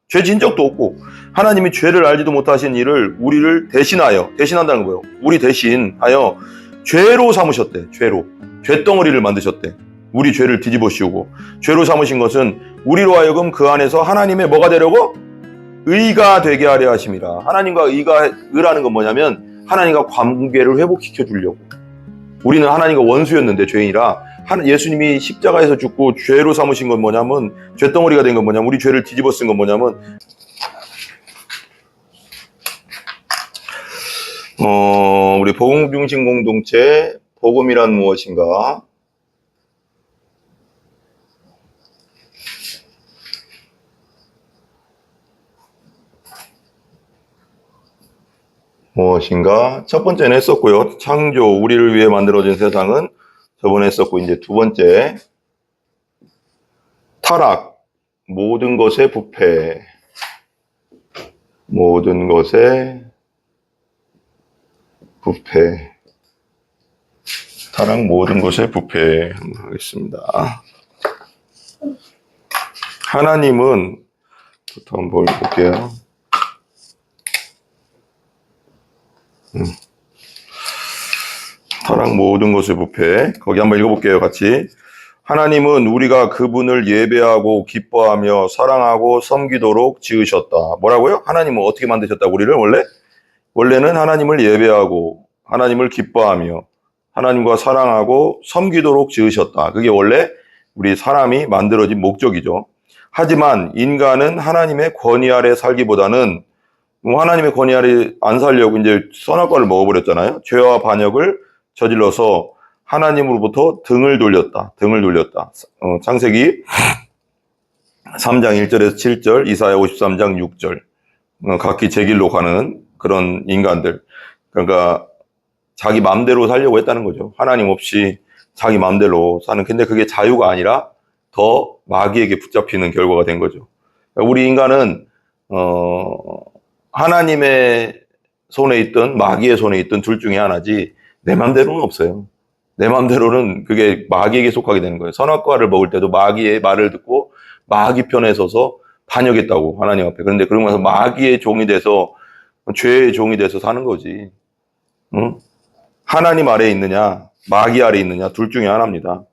죄 진 적도 없고 하나님이 죄를 알지도 못하신 이를 우리를 대신한다는 거예요. 우리 대신하여 죄로 삼으셨대. 죄덩어리를 만드셨대. 우리 죄를 뒤집어 씌우고 죄로 삼으신 것은 우리로 하여금 그 안에서 하나님의 뭐가 되려고? 의가 되게 하려 하심이라. 하나님과 의라는 건 뭐냐면 하나님과 관계를 회복시켜 주려고. 우리는 하나님과 원수였는데 죄인이라 예수님이 십자가에서 죽고 죄로 삼으신 건 뭐냐면 죄덩어리가 된 건 뭐냐면 우리 죄를 뒤집어 쓴 건 뭐냐면 우리 복음 중심 공동체 복음이란 무엇인가? 첫 번째는 했었고요. 창조, 우리를 위해 만들어진 세상은 저번에 했었고, 이제 두 번째, 타락, 모든 것의 부패. 모든 것의 부패. 타락, 모든 것의 부패. 한번 하겠습니다. 하나님은, 부터 한번 볼게요. 타락 모든 것의 부패. 거기 한번 읽어볼게요, 같이. 하나님은 우리가 그분을 예배하고 기뻐하며 사랑하고 섬기도록 지으셨다. 뭐라고요? 하나님은 어떻게 만드셨다? 우리를 원래는 하나님을 예배하고 하나님을 기뻐하며 하나님과 사랑하고 섬기도록 지으셨다. 그게 원래 우리 사람이 만들어진 목적이죠. 하지만 인간은 하나님의 권위 아래 살기보다는 하나님의 권위 아래 안 살려고 이제 선악과를 먹어버렸잖아요. 죄와 반역을 저질러서 하나님으로부터 등을 돌렸다. 창세기 3장 1절에서 7절, 이사야 53장 6절. 각기 제 길로 가는 그런 인간들. 그러니까 자기 마음대로 살려고 했다는 거죠. 하나님 없이 자기 마음대로 사는. 근데 그게 자유가 아니라 더 마귀에게 붙잡히는 결과가 된 거죠. 그러니까 우리 인간은 하나님의 손에 있든 마귀의 손에 있든 둘 중에 하나지 내 맘대로는 없어요. 내 맘대로는 그게 마귀에게 속하게 되는 거예요. 선악과를 먹을 때도 마귀의 말을 듣고 마귀 편에 서서 반역했다고 하나님 앞에. 그런데 그러면서 마귀의 종이 돼서 죄의 종이 돼서 사는 거지. 응? 하나님 아래에 있느냐 마귀 아래에 있느냐 둘 중에 하나입니다.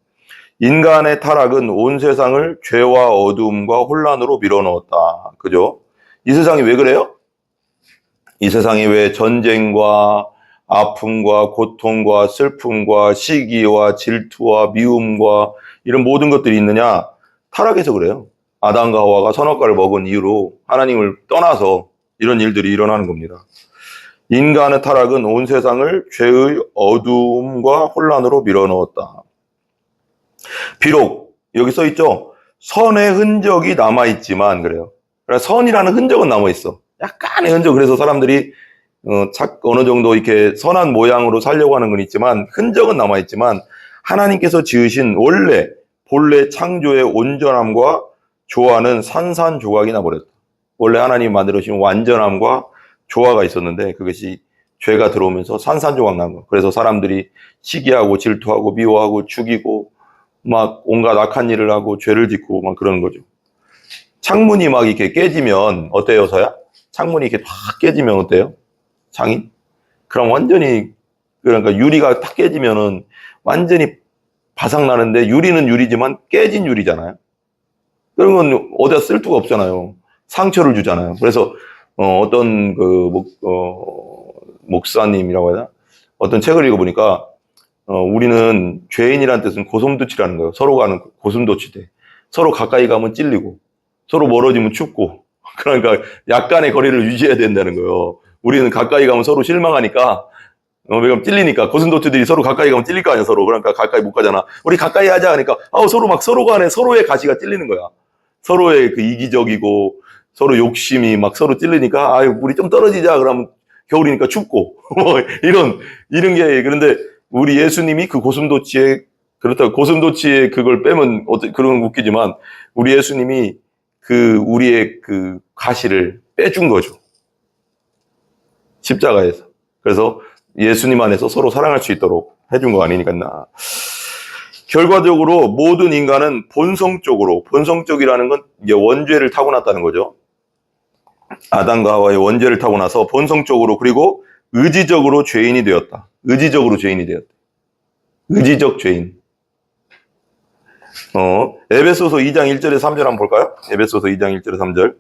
인간의 타락은 온 세상을 죄와 어두움과 혼란으로 밀어넣었다. 그죠? 이 세상이 왜 그래요? 이 세상이 왜 전쟁과 아픔과 고통과 슬픔과 시기와 질투와 미움과 이런 모든 것들이 있느냐? 타락해서 그래요. 아담과 하와가 선악과를 먹은 이후로 하나님을 떠나서 이런 일들이 일어나는 겁니다. 인간의 타락은 온 세상을 죄의 어두움과 혼란으로 밀어넣었다. 비록 여기 써 있죠. 선의 흔적이 남아있지만 그래요. 그러니까 선이라는 흔적은 남아있어. 약간의 흔적. 그래서 사람들이 어느 정도 이렇게 선한 모양으로 살려고 하는 건 있지만 흔적은 남아있지만 하나님께서 지으신 본래 창조의 온전함과 조화는 산산조각이 나버렸다. 원래 하나님 만들어주신 완전함과 조화가 있었는데 그것이 죄가 들어오면서 산산조각 난 거예요. 그래서 사람들이 시기하고 질투하고 미워하고 죽이고 막 온갖 악한 일을 하고 죄를 짓고 막 그러는 거죠. 창문이 막 이렇게 깨지면 어때요, 서야? 창문이 이렇게 팍 깨지면 어때요? 창이? 그럼 완전히, 그러니까 유리가 탁 깨지면은 완전히 바삭 나는데 유리는 유리지만 깨진 유리잖아요. 그런 건 어디다 쓸 데가 없잖아요. 상처를 주잖아요. 그래서, 어떤 목사님이라고 해야 되나? 어떤 책을 읽어보니까, 우리는 죄인이라는 뜻은 고슴도치라는 거예요. 서로가 하는 고슴도치대. 서로 가까이 가면 찔리고, 서로 멀어지면 춥고, 그러니까 약간의 거리를 유지해야 된다는 거예요. 우리는 가까이 가면 서로 실망하니까, 왜냐면 찔리니까, 고슴도치들이 서로 가까이 가면 찔릴 거 아니야, 서로. 그러니까 가까이 못 가잖아. 우리 가까이 하자 하니까, 서로 간에 서로의 가시가 찔리는 거야. 서로의 그 이기적이고, 서로 욕심이 막 서로 찔리니까, 우리 좀 떨어지자. 그러면 겨울이니까 춥고, 이런 게, 그런데 우리 예수님이 그 고슴도치의 그걸 빼면, 그런 건 웃기지만, 우리 예수님이 우리의 그 가시를 빼준 거죠. 십자가에서. 그래서 예수님 안에서 서로 사랑할 수 있도록 해준 거 아니니까. 결과적으로 모든 인간은 본성적이라는 건 이제 원죄를 타고났다는 거죠. 아담과 하와의 원죄를 타고 나서 본성적으로 그리고 의지적으로 죄인이 되었다. 의지적으로 죄인이 되었다. 의지적 죄인. 에베소서 2장 1절에 3절 한번 볼까요? 에베소서 2장 1절에 3절.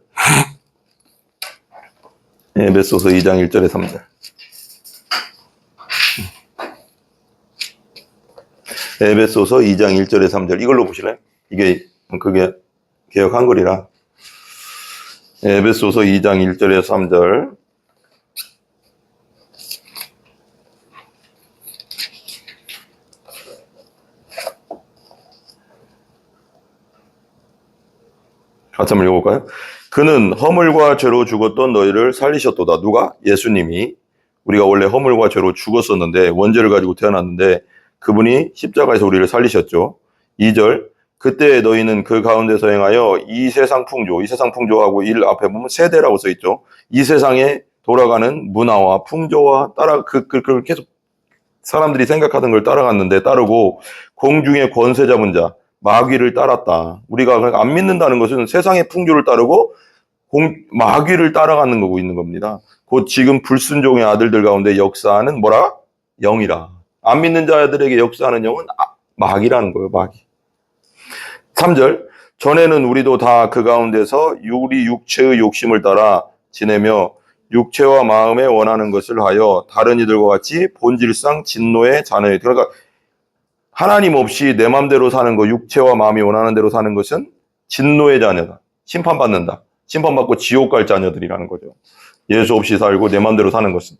에베소서 2장 1절에 3절. 에베소서 2장 1절에 3절. 이걸로 보실래요? 그게 개역 한글이라. 에베소서 2장 1절에 3절. 같이 한번 읽어볼까요? 그는 허물과 죄로 죽었던 너희를 살리셨도다. 누가? 예수님이. 우리가 원래 허물과 죄로 죽었었는데 원죄를 가지고 태어났는데 그분이 십자가에서 우리를 살리셨죠. 2절. 그때 너희는 그 가운데서 행하여 이 세상 풍조하고 1 앞에 보면 세대라고 써있죠. 이 세상에 돌아가는 문화와 풍조와 그걸 계속 사람들이 생각하던 걸 따르고 공중의 권세 잡은 자, 마귀를 따랐다. 우리가 안 믿는다는 것은 세상의 풍조를 따르고 마귀를 따라가는 거고 있는 겁니다. 곧 지금 불순종의 아들들 가운데 역사하는 뭐라? 영이라. 안 믿는 자들에게 역사하는 영은 마귀라는 거예요. 마귀. 3절. 전에는 우리도 다 그 가운데서 우리 육체의 욕심을 따라 지내며 육체와 마음에 원하는 것을 하여 다른 이들과 같이 본질상 진노의 자녀이. 그러니까 하나님 없이 내 마음대로 사는 거, 육체와 마음이 원하는 대로 사는 것은 진노의 자녀다. 심판받는다. 심판받고 지옥 갈 자녀들이라는 거죠. 예수 없이 살고 내 마음대로 사는 것은.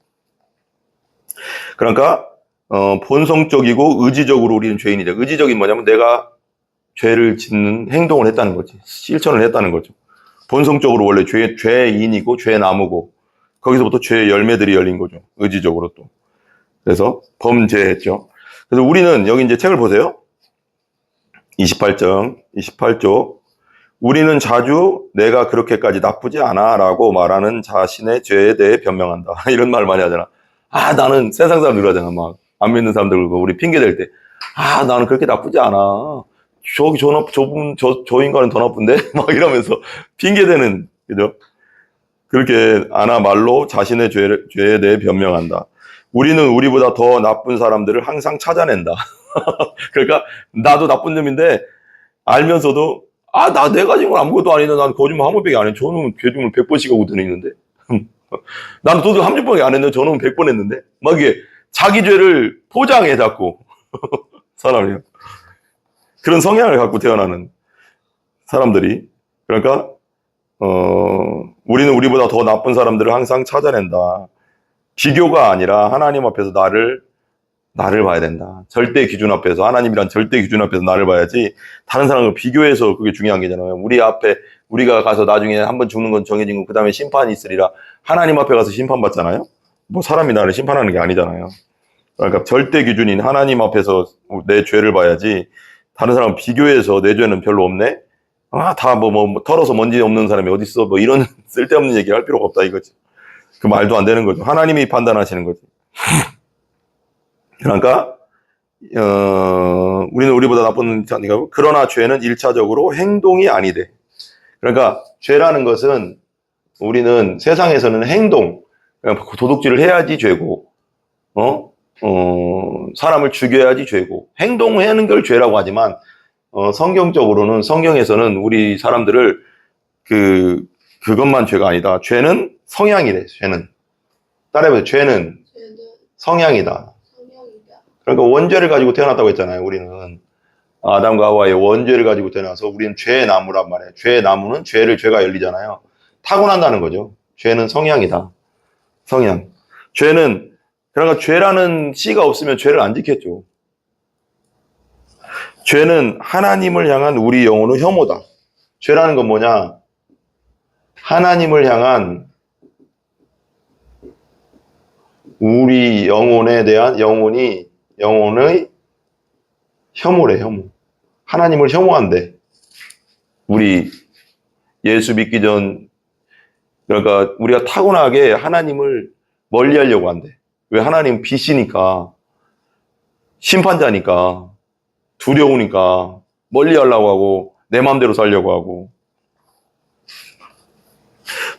그러니까 본성적이고 의지적으로 우리는 죄인이 돼. 의지적인 뭐냐면 내가 죄를 짓는 행동을 했다는 거지. 실천을 했다는 거죠. 본성적으로 원래 죄인이고 죄나무고 거기서부터 죄의 열매들이 열린 거죠. 의지적으로 또. 그래서 범죄했죠. 그래서 우리는 여기 이제 책을 보세요. 28조. 우리는 자주 내가 그렇게까지 나쁘지 않아 라고 말하는 자신의 죄에 대해 변명한다. 이런 말 많이 하잖아. 나는 세상 사람들 하잖아. 막 안 믿는 사람들 우리 핑계 댈 때. 나는 그렇게 나쁘지 않아. 저 인간은 더 나쁜데? 막 이러면서 핑계대는, 그죠? 그렇게 아나 말로 자신의 죄에 대해 변명한다. 우리는 우리보다 더 나쁜 사람들을 항상 찾아낸다. 그러니까 나도 나쁜 놈인데 알면서도 내가 지금 아무것도 아닌데 난 거짓말 한 번밖에 안 해. 저놈은 죄중을 100번씩 하고 다니는데. 나는 도둑 30번밖에 안 했는데 저놈은 100번 했는데. 막 이게 자기 죄를 포장해 자꾸. 사람이요. 그런 성향을 갖고 태어나는 사람들이. 그러니까 우리는 우리보다 더 나쁜 사람들을 항상 찾아낸다. 비교가 아니라 하나님 앞에서 나를 봐야 된다. 절대 기준 앞에서, 하나님이란 절대 기준 앞에서 나를 봐야지 다른 사람을 비교해서 그게 중요한 게잖아요. 우리가 가서 나중에 한번 죽는 건 정해진 거, 그 다음에 심판이 있으리라. 하나님 앞에 가서 심판받잖아요. 뭐 사람이 나를 심판하는 게 아니잖아요. 그러니까 절대 기준인 하나님 앞에서 내 죄를 봐야지 다른 사람 비교해서 내 죄는 별로 없네. 다 털어서 먼지 없는 사람이 어딨어. 뭐 이런 쓸데없는 얘기를 할 필요가 없다 이거지. 그 말도 안 되는 거죠. 하나님이 판단하시는 거지. 그러니까 우리는 우리보다 나쁜 자니까. 그러나 죄는 1차적으로 행동이 아니대. 그러니까 죄라는 것은 우리는 세상에서는 행동, 도둑질을 해야지 죄고, 사람을 죽여야지 죄고, 행동을 하는 걸 죄라고 하지만 성경에서는 우리 사람들을 그것만 죄가 아니다. 죄는 성향이래. 죄는 따라해보세요. 죄는 성향이다. 그러니까 원죄를 가지고 태어났다고 했잖아요. 우리는 아담과 하와의 원죄를 가지고 태어나서 우리는 죄의 나무란 말이에요. 죄의 나무는 죄가 열리잖아요. 타고난다는 거죠. 죄는 성향이다. 성향. 그러니까 죄라는 씨가 없으면 죄를 안 지켰죠. 죄는 하나님을 향한 우리 영혼의 혐오다. 죄라는 건 뭐냐? 하나님을 향한 우리 영혼에 대한 영혼의 혐오래, 혐오. 하나님을 혐오한대. 우리 예수 믿기 전, 그러니까 우리가 타고나게 하나님을 멀리 하려고 한대. 왜? 하나님 빛이니까, 심판자니까, 두려우니까, 멀리 하려고 하고, 내 마음대로 살려고 하고.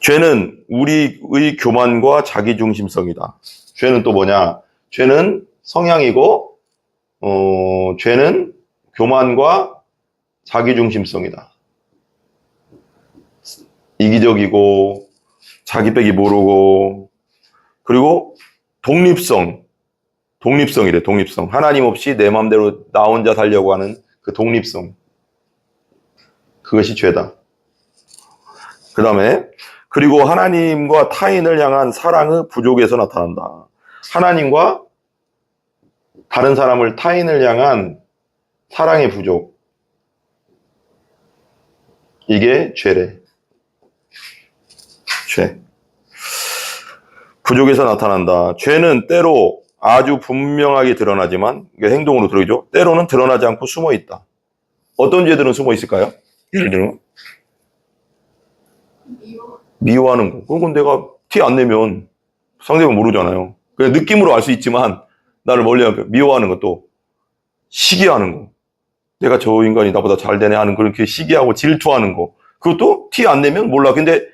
죄는 우리의 교만과 자기중심성이다. 죄는 또 뭐냐? 죄는 성향이고, 죄는 교만과 자기중심성이다. 이기적이고, 자기 빼기 모르고, 그리고 독립성이래, 독립성. 하나님 없이 내 마음대로 나 혼자 살려고 하는 그 독립성. 그것이 죄다. 그 다음에, 그리고 하나님과 타인을 향한 사랑의 부족에서 나타난다. 하나님과 다른 사람을, 타인을 향한 사랑의 부족. 이게 죄래. 죄. 부족에서 나타난다. 죄는 때로 아주 분명하게 드러나지만, 이게 행동으로 들어오죠. 때로는 드러나지 않고 숨어 있다. 어떤 죄들은 숨어 있을까요? 예를 들면 미워하는 거. 그건 내가 티 안 내면 상대방 모르잖아요. 그냥 느낌으로 알 수 있지만 나를 멀리하면 미워하는 것도 시기하는 거. 내가 저 인간이 나보다 잘 되네 하는 그렇게 시기하고 질투하는 거. 그것도 티 안 내면 몰라. 근데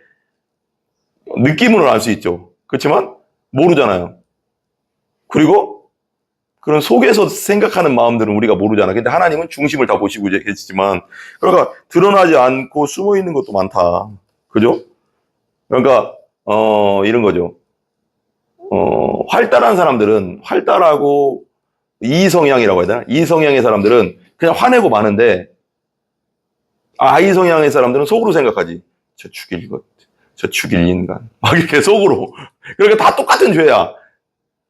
느낌으로 알 수 있죠. 그렇지만 모르잖아요. 그리고 그런 속에서 생각하는 마음들은 우리가 모르잖아. 근데 하나님은 중심을 다 보시고 계시지만, 그러니까 드러나지 않고 숨어 있는 것도 많다. 그죠? 그러니까 이런 거죠. 활달한 사람들은, 활달하고 이성향이라고 해야 되나? 이성향의 사람들은 그냥 화내고 마는데, 아이성향의 사람들은 속으로 생각하지. 저 죽일 것, 저 죽일 인간. 막 이렇게 속으로. 그러니까 다 똑같은 죄야.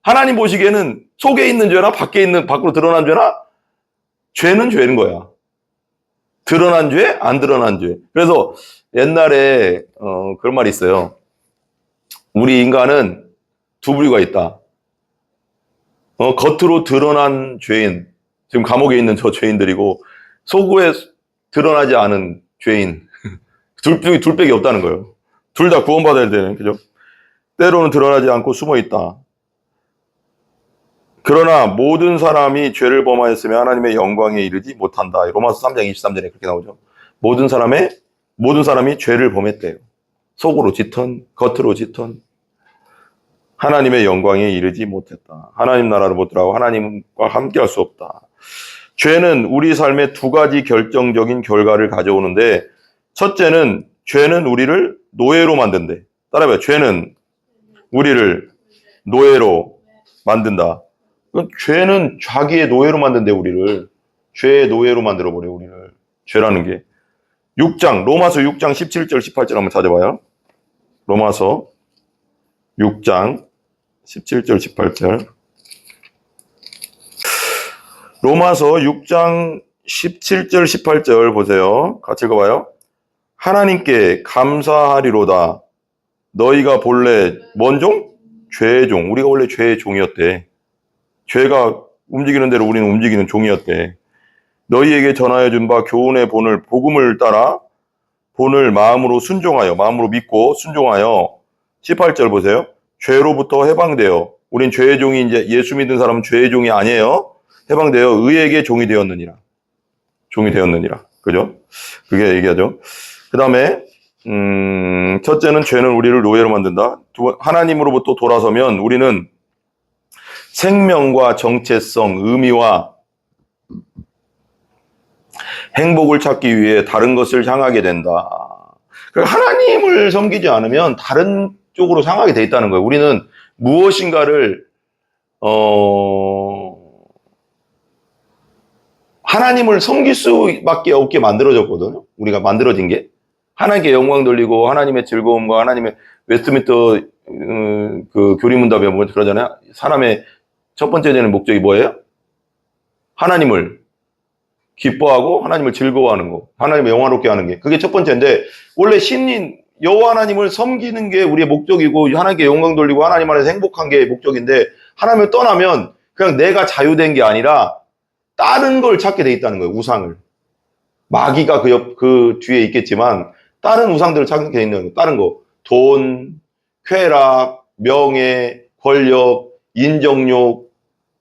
하나님 보시기에는 속에 있는 죄나 밖으로 드러난 죄나, 죄는 죄인 거야. 드러난 죄, 안 드러난 죄. 그래서 옛날에 그런 말이 있어요. 우리 인간은 두 부류가 있다. 겉으로 드러난 죄인, 지금 감옥에 있는 저 죄인들이고, 속에 드러나지 않은 죄인. 둘밖에 없다는 거예요. 둘 다 구원받아야 되는, 그죠? 때로는 드러나지 않고 숨어 있다. 그러나 모든 사람이 죄를 범하였으며 하나님의 영광에 이르지 못한다. 로마서 3장 23절에 그렇게 나오죠. 모든 사람이 죄를 범했대요. 속으로 짙은, 겉으로 짙은. 하나님의 영광에 이르지 못했다. 하나님 나라를 못 들어가고 하나님과 함께할 수 없다. 죄는 우리 삶의 두 가지 결정적인 결과를 가져오는데, 첫째는 죄는 우리를 노예로 만든대. 따라해봐요. 죄는 우리를 노예로 만든다. 죄는 자기의 노예로 만든대, 우리를. 죄의 노예로 만들어버려, 우리를. 죄라는 게. 로마서 6장 17절, 18절 한번 찾아봐요. 로마서 6장 17절, 18절. 로마서 6장 17절, 18절 보세요. 같이 읽어봐요. 하나님께 감사하리로다. 너희가 본래 뭔 종? 죄의 종. 우리가 원래 죄의 종이었대. 죄가 움직이는 대로 우리는 움직이는 종이었대. 너희에게 전하여 준 바 교훈의 본을, 복음을 따라 본을 마음으로 순종하여, 마음으로 믿고 순종하여, 18절 보세요. 죄로부터 해방되어, 우린 죄의 종이, 이제 예수 믿는 사람은 죄의 종이 아니에요. 해방되어 의에게 종이 되었느니라. 종이 되었느니라. 그죠? 그게 얘기하죠. 그 다음에 첫째는 죄는 우리를 노예로 만든다. 두 번, 하나님으로부터 돌아서면 우리는 생명과 정체성, 의미와 행복을 찾기 위해 다른 것을 향하게 된다. 하나님을 섬기지 않으면 다른 쪽으로 향하게 돼 있다는 거예요. 우리는 무엇인가를 하나님을 섬길 수밖에 없게 만들어졌거든요. 우리가 만들어진 게. 하나님께 영광 돌리고 하나님의 즐거움과 하나님의 웨스트민스터 그 교리문답에 뭐 그러잖아요. 사람의 첫 번째 되는 목적이 뭐예요? 하나님을 기뻐하고 하나님을 즐거워하는 거, 하나님을 영화롭게 하는 게 그게 첫 번째인데, 원래 신인 여호와 하나님을 섬기는 게 우리의 목적이고 하나님께 영광 돌리고 하나님 안에서 행복한 게 목적인데, 하나님을 떠나면 그냥 내가 자유된 게 아니라 다른 걸 찾게 돼 있다는 거예요. 우상을. 마귀가 그 뒤에 있겠지만 다른 우상들을 찾게 돼 있는 거예요. 다른 거. 돈, 쾌락, 명예, 권력, 인정욕,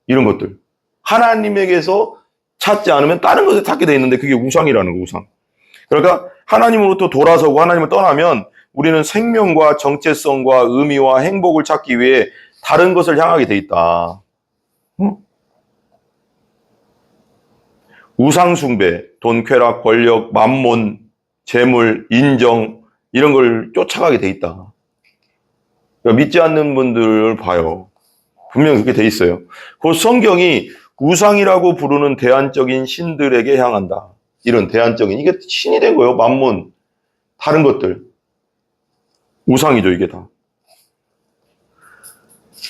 이런 것들. 하나님에게서 찾지 않으면 다른 것을 찾게 돼 있는데 그게 우상이라는 거, 우상. 그러니까 하나님으로부터 돌아서고 하나님을 떠나면 우리는 생명과 정체성과 의미와 행복을 찾기 위해 다른 것을 향하게 돼 있다. 응? 우상숭배, 돈, 쾌락, 권력, 만몬, 재물, 인정 이런 걸 쫓아가게 돼 있다. 그러니까 믿지 않는 분들을 봐요. 분명히 그렇게 돼 있어요. 그 성경이 우상이라고 부르는 대안적인 신들에게 향한다. 이런 대안적인, 이게 신이 된 거예요. 만몬, 다른 것들. 우상이죠, 이게 다.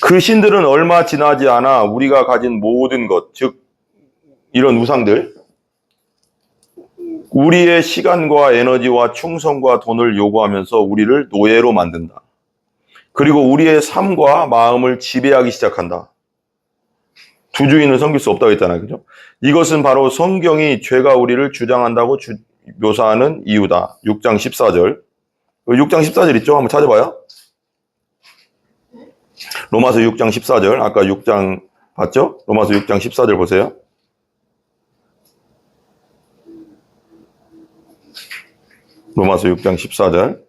그 신들은 얼마 지나지 않아 우리가 가진 모든 것, 즉 이런 우상들, 우리의 시간과 에너지와 충성과 돈을 요구하면서 우리를 노예로 만든다. 그리고 우리의 삶과 마음을 지배하기 시작한다. 두 주인을 섬길 수 없다고 했잖아요. 그죠? 이것은 바로 성경이 죄가 우리를 주장한다고 묘사하는 이유다. 6장 14절. 6장 14절 있죠? 한번 찾아봐요. 로마서 6장 14절. 아까 6장 봤죠? 로마서 6장 14절 보세요. 로마서 6장 14절.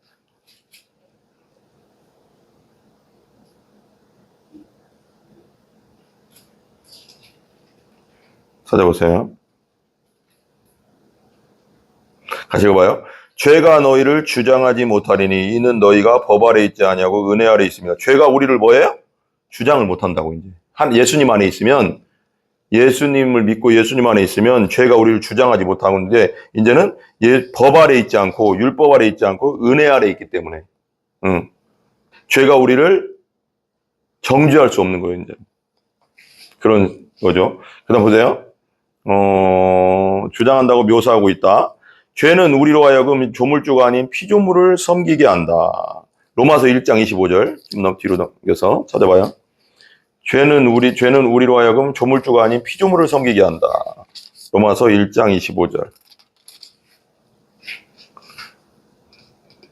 찾아보세요. 같이 읽어봐요. 죄가 너희를 주장하지 못하리니 이는 너희가 법 아래 있지 아니하고 은혜 아래 있습니다. 죄가 우리를 뭐예요? 주장을 못한다고 이제. 예수님 안에 있으면, 예수님을 믿고 예수님 안에 있으면 죄가 우리를 주장하지 못하고 있는데, 이제는 법 아래 있지 않고 율법 아래 있지 않고 은혜 아래 있기 때문에 죄가 우리를 정죄할 수 없는 거예요. 이제 그런 거죠. 그다음 보세요. 주장한다고 묘사하고 있다. 죄는 우리로 하여금 조물주가 아닌 피조물을 섬기게 한다. 로마서 1장 25절. 좀 뒤로 넘겨서 찾아봐요. 죄는 우리로 하여금 조물주가 아닌 피조물을 섬기게 한다. 로마서 1장 25절.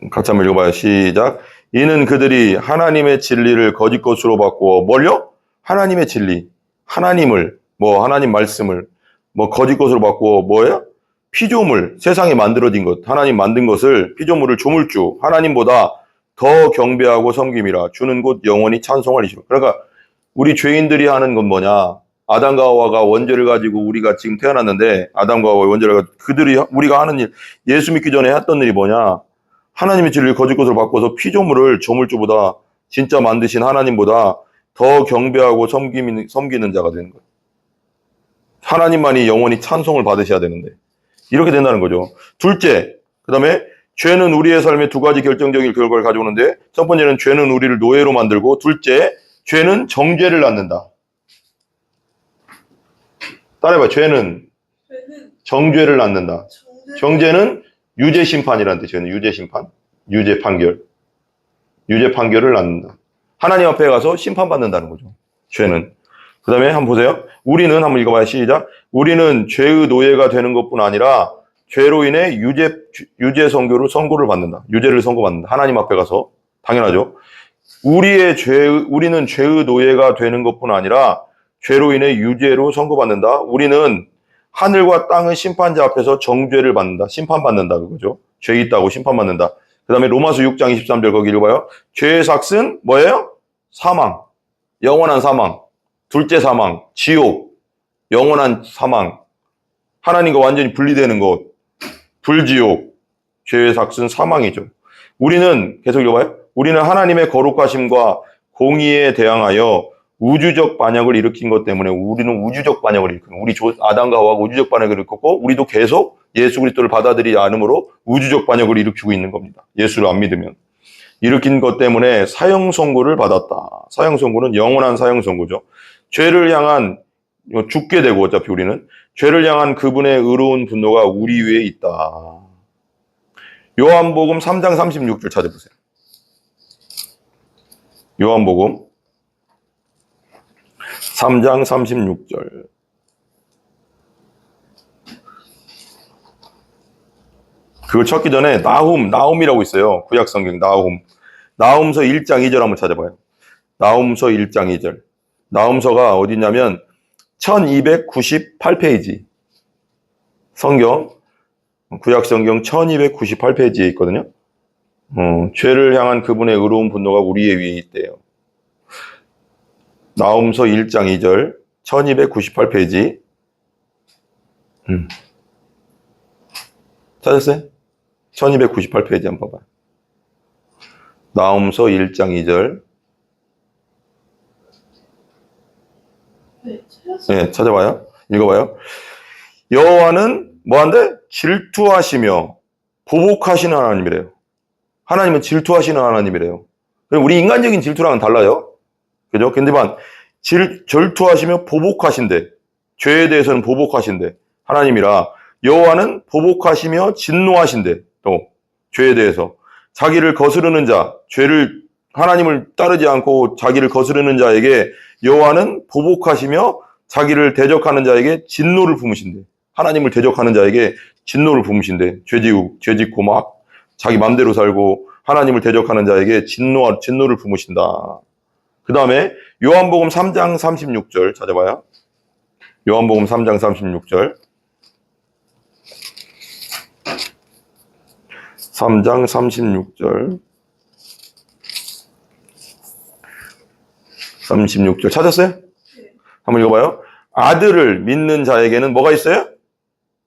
같이 한번 읽어봐요. 시작. 이는 그들이 하나님의 진리를 거짓 것으로 바꾸어 뭘요? 하나님의 진리, 하나님을, 하나님 말씀을 거짓 것으로 바꾸어 뭐예요? 피조물, 세상에 만들어진 것, 하나님 만든 것을, 피조물을 조물주, 하나님보다 더 경배하고 섬김이라. 주는 곧 영원히 찬송하리시로. 그러니까 우리 죄인들이 하는 건 뭐냐? 아담과 하와가 원죄를 가지고 우리가 지금 태어났는데, 아담과 하와의 원죄를 가지고 우리가 하는 일, 예수 믿기 전에 했던 일이 뭐냐? 하나님의 진리를 거짓 것으로 바꿔서 피조물을 조물주보다, 진짜 만드신 하나님보다 더 경배하고 섬기는 자가 되는 거예요. 하나님만이 영원히 찬송을 받으셔야 되는데 이렇게 된다는 거죠. 둘째, 그 다음에 죄는 우리의 삶에 두 가지 결정적인 결과를 가져오는데, 첫 번째는 죄는 우리를 노예로 만들고, 둘째, 죄는 정죄를 낳는다. 따라해봐. 죄는 정죄를 낳는다. 정죄는 유죄 심판이라는 뜻이에요. 유죄 심판, 유죄 판결, 유죄 판결을 낳는다. 하나님 앞에 가서 심판받는다는 거죠. 죄는. 그 다음에 한번 보세요. 우리는, 한번 읽어봐요. 시작. 우리는 죄의 노예가 되는 것뿐 아니라 죄로 인해 유죄 선고를 받는다. 유죄를 선고받는다. 하나님 앞에 가서. 당연하죠. 우리는 죄의 노예가 되는 것뿐 아니라 죄로 인해 유죄로 선고받는다. 우리는 하늘과 땅의 심판자 앞에서 정죄를 받는다. 심판받는다. 그거죠. 죄 있다고 심판받는다. 그 다음에 로마서 6장 23절 거기 읽어봐요. 죄의 삭은 뭐예요? 사망. 영원한 사망. 둘째 사망. 지옥. 영원한 사망. 하나님과 완전히 분리되는 것. 불지옥. 죄의 삭은 사망이죠. 우리는, 계속 읽어봐요. 우리는 하나님의 거룩하심과 공의에 대항하여 우주적 반역을 일으킨 것 때문에, 우리는 우주적 반역을 일으킨, 우리 아담과 하와가 우주적 반역을 일으켰고, 우리도 계속 예수 그리스도를 받아들이지 않으므로 우주적 반역을 일으키고 있는 겁니다. 예수를 안 믿으면. 일으킨 것 때문에 사형 선고를 받았다. 사형 선고는 영원한 사형 선고죠. 죄를 향한, 죽게 되고, 어차피 우리는 죄를 향한 그분의 의로운 분노가 우리 위에 있다. 요한복음 3장 36절 찾아보세요. 요한복음 3장 36절. 그걸 찾기 전에 나훔이라고 있어요. 구약성경 나훔. 나훔서 1장 2절 한번 찾아봐요. 나훔서 1장 2절. 나훔서가 어디냐면 1298페이지. 성경, 구약성경 1298페이지에 있거든요. 죄를 향한 그분의 의로운 분노가 우리의 위에 있대요. 나홈서 1장 2절 1298페이지. 찾았어요? 1298페이지 한번 봐봐요. 나홈서 1장 2절. 네, 찾아봐요. 읽어봐요. 여호와는 뭐한데? 질투하시며 보복하시는 하나님이래요. 하나님은 질투하시는 하나님이래요. 우리 인간적인 질투랑은 달라요. 그죠? 근데만 질투하시며 보복하신대. 죄에 대해서는 보복하신대. 하나님이라 여호와는 보복하시며 진노하신대. 또 죄에 대해서 자기를 거스르는 자, 죄를 하나님을 따르지 않고 자기를 거스르는 자에게 여호와는 보복하시며 자기를 대적하는 자에게 진노를 품으신대. 하나님을 대적하는 자에게 진노를 품으신대. 죄짓고 막 자기 맘대로 살고 하나님을 대적하는 자에게 진노를 품으신다. 그 다음에 요한복음 3장 36절 찾아봐요. 요한복음 3장 36절. 3장 36절. 36절 찾았어요? 한번 읽어봐요. 아들을 믿는 자에게는 뭐가 있어요?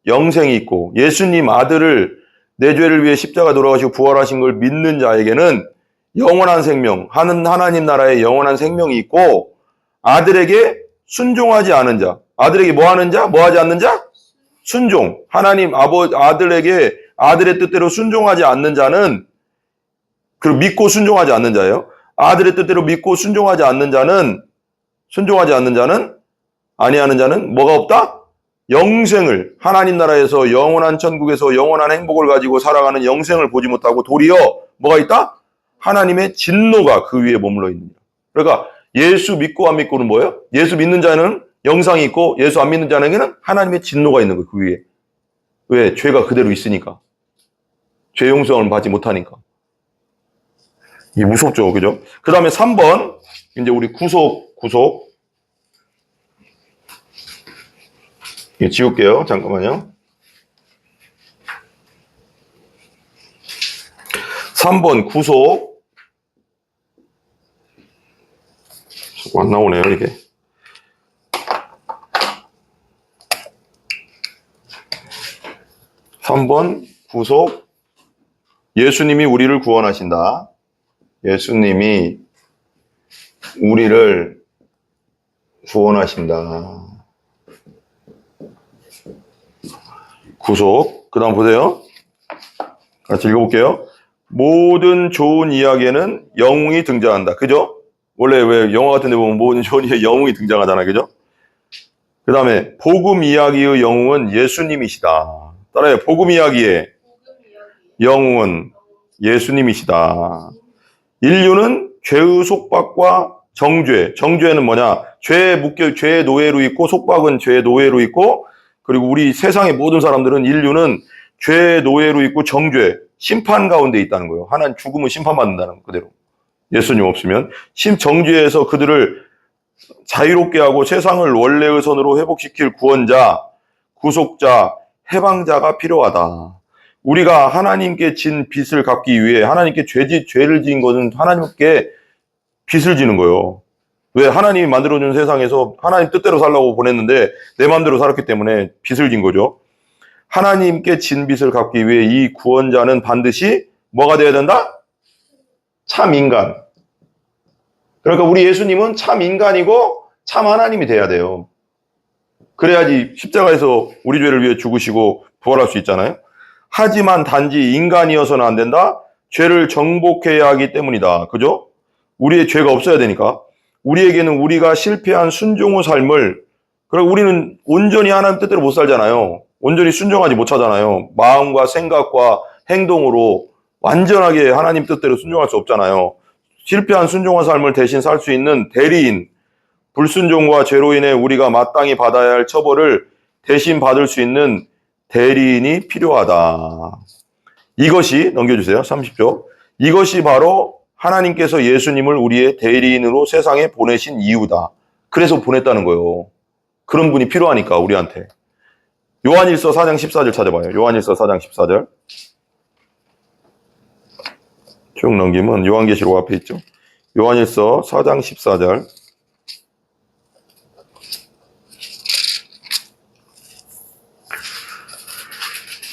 영생이 있고, 예수님 아들을 내 죄를 위해 십자가 돌아가시고 부활하신 걸 믿는 자에게는 영원한 생명, 하나님 나라의 영원한 생명이 있고, 아들에게 순종하지 않은 자, 아들에게 뭐 하는 자? 뭐 하지 않는 자? 순종. 하나님 아들에게 아들의 뜻대로 순종하지 않는 자는, 그리고 믿고 순종하지 않는 자예요. 아들의 뜻대로 믿고 순종하지 않는 자는 아니하는 자는 뭐가 없다? 영생을, 하나님 나라에서 영원한 천국에서 영원한 행복을 가지고 살아가는 영생을 보지 못하고 도리어 뭐가 있다? 하나님의 진노가 그 위에 머물러 있느니라. 그러니까 예수 믿고 안 믿고는 뭐예요? 예수 믿는 자는 영상이 있고 예수 안 믿는 자에게는 하나님의 진노가 있는 거예요. 그 위에. 왜? 죄가 그대로 있으니까. 죄 용서를 받지 못하니까. 이게 무섭죠. 그죠? 그 다음에 3번 이제 우리 구속 이거 지울게요. 잠깐만요. 3번 구속. 안 나오네요, 이게. (3번) 구속. 예수님이 우리를 구원하신다. 예수님이 우리를 구원하신다. 구속. 그 다음 보세요. 같이 읽어볼게요. 모든 좋은 이야기에는 영웅이 등장한다. 그죠? 원래 왜 영화 같은 데 보면 모든 좋은 이야기에 영웅이 등장하잖아요. 그죠? 그 다음에 복음 이야기의 영웅은 예수님이시다. 따라해요. 복음 이야기의 영웅은 예수님이시다. 인류는 죄의 속박과 정죄는 뭐냐? 죄의 노예로 있고, 속박은 죄의 노예로 있고, 그리고 우리 세상의 모든 사람들은 인류는 죄의 노예로 있고 정죄, 심판 가운데 있다는 거예요. 하나님 죽음은 심판받는다는 거 그대로. 예수님 없으면 정죄에서 그들을 자유롭게 하고 세상을 원래의 선으로 회복시킬 구원자, 구속자, 해방자가 필요하다. 우리가 하나님께 진 빚을 갚기 위해 하나님께 죄를 지은 것은 하나님께 빚을 지는 거예요. 왜? 하나님이 만들어준 세상에서 하나님 뜻대로 살라고 보냈는데 내 마음대로 살았기 때문에 빚을 진 거죠. 하나님께 진 빚을 갚기 위해 이 구원자는 반드시 뭐가 되어야 된다? 참 인간. 그러니까 우리 예수님은 참 인간이고 참 하나님이 돼야 돼요. 그래야지 십자가에서 우리 죄를 위해 죽으시고 부활할 수 있잖아요. 하지만 단지 인간이어서는 안 된다. 죄를 정복해야 하기 때문이다. 그죠? 우리의 죄가 없어야 되니까. 우리에게는 우리가 실패한 순종의 삶을, 그리고 우리는 온전히 하나님 뜻대로 못 살잖아요. 온전히 순종하지 못하잖아요. 마음과 생각과 행동으로 완전하게 하나님 뜻대로 순종할 수 없잖아요. 실패한 순종의 삶을 대신 살 수 있는 대리인, 불순종과 죄로 인해 우리가 마땅히 받아야 할 처벌을 대신 받을 수 있는 대리인이 필요하다. 이것이, 넘겨주세요. 30조. 이것이 바로 하나님께서 예수님을 우리의 대리인으로 세상에 보내신 이유다. 그래서 보냈다는 거예요. 그런 분이 필요하니까 우리한테. 요한일서 4장 14절 찾아봐요. 요한일서 4장 14절. 쭉 넘기면 요한계시록 앞에 있죠. 요한일서 4장 14절.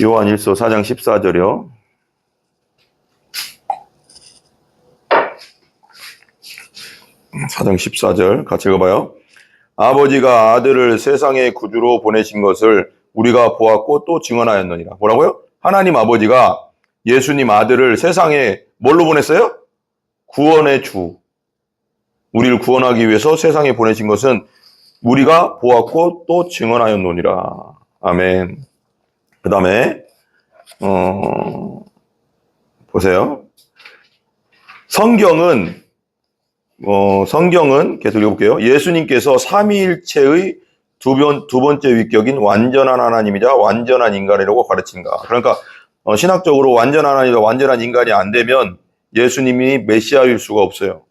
요한일서 4장 14절이요. 사장 14절 같이 읽어봐요. 아버지가 아들을 세상의 구주로 보내신 것을 우리가 보았고 또 증언하였느니라. 뭐라고요? 하나님 아버지가 예수님 아들을 세상에 뭘로 보냈어요? 구원의 주. 우리를 구원하기 위해서 세상에 보내신 것은 우리가 보았고 또 증언하였느니라. 아멘. 그 다음에 보세요. 성경은 계속 읽어볼게요. 예수님께서 삼위일체의 두 번째 위격인 완전한 하나님이자 완전한 인간이라고 가르친가. 그러니까 신학적으로 완전한 하나님이자 완전한 인간이 안 되면 예수님이 메시아일 수가 없어요.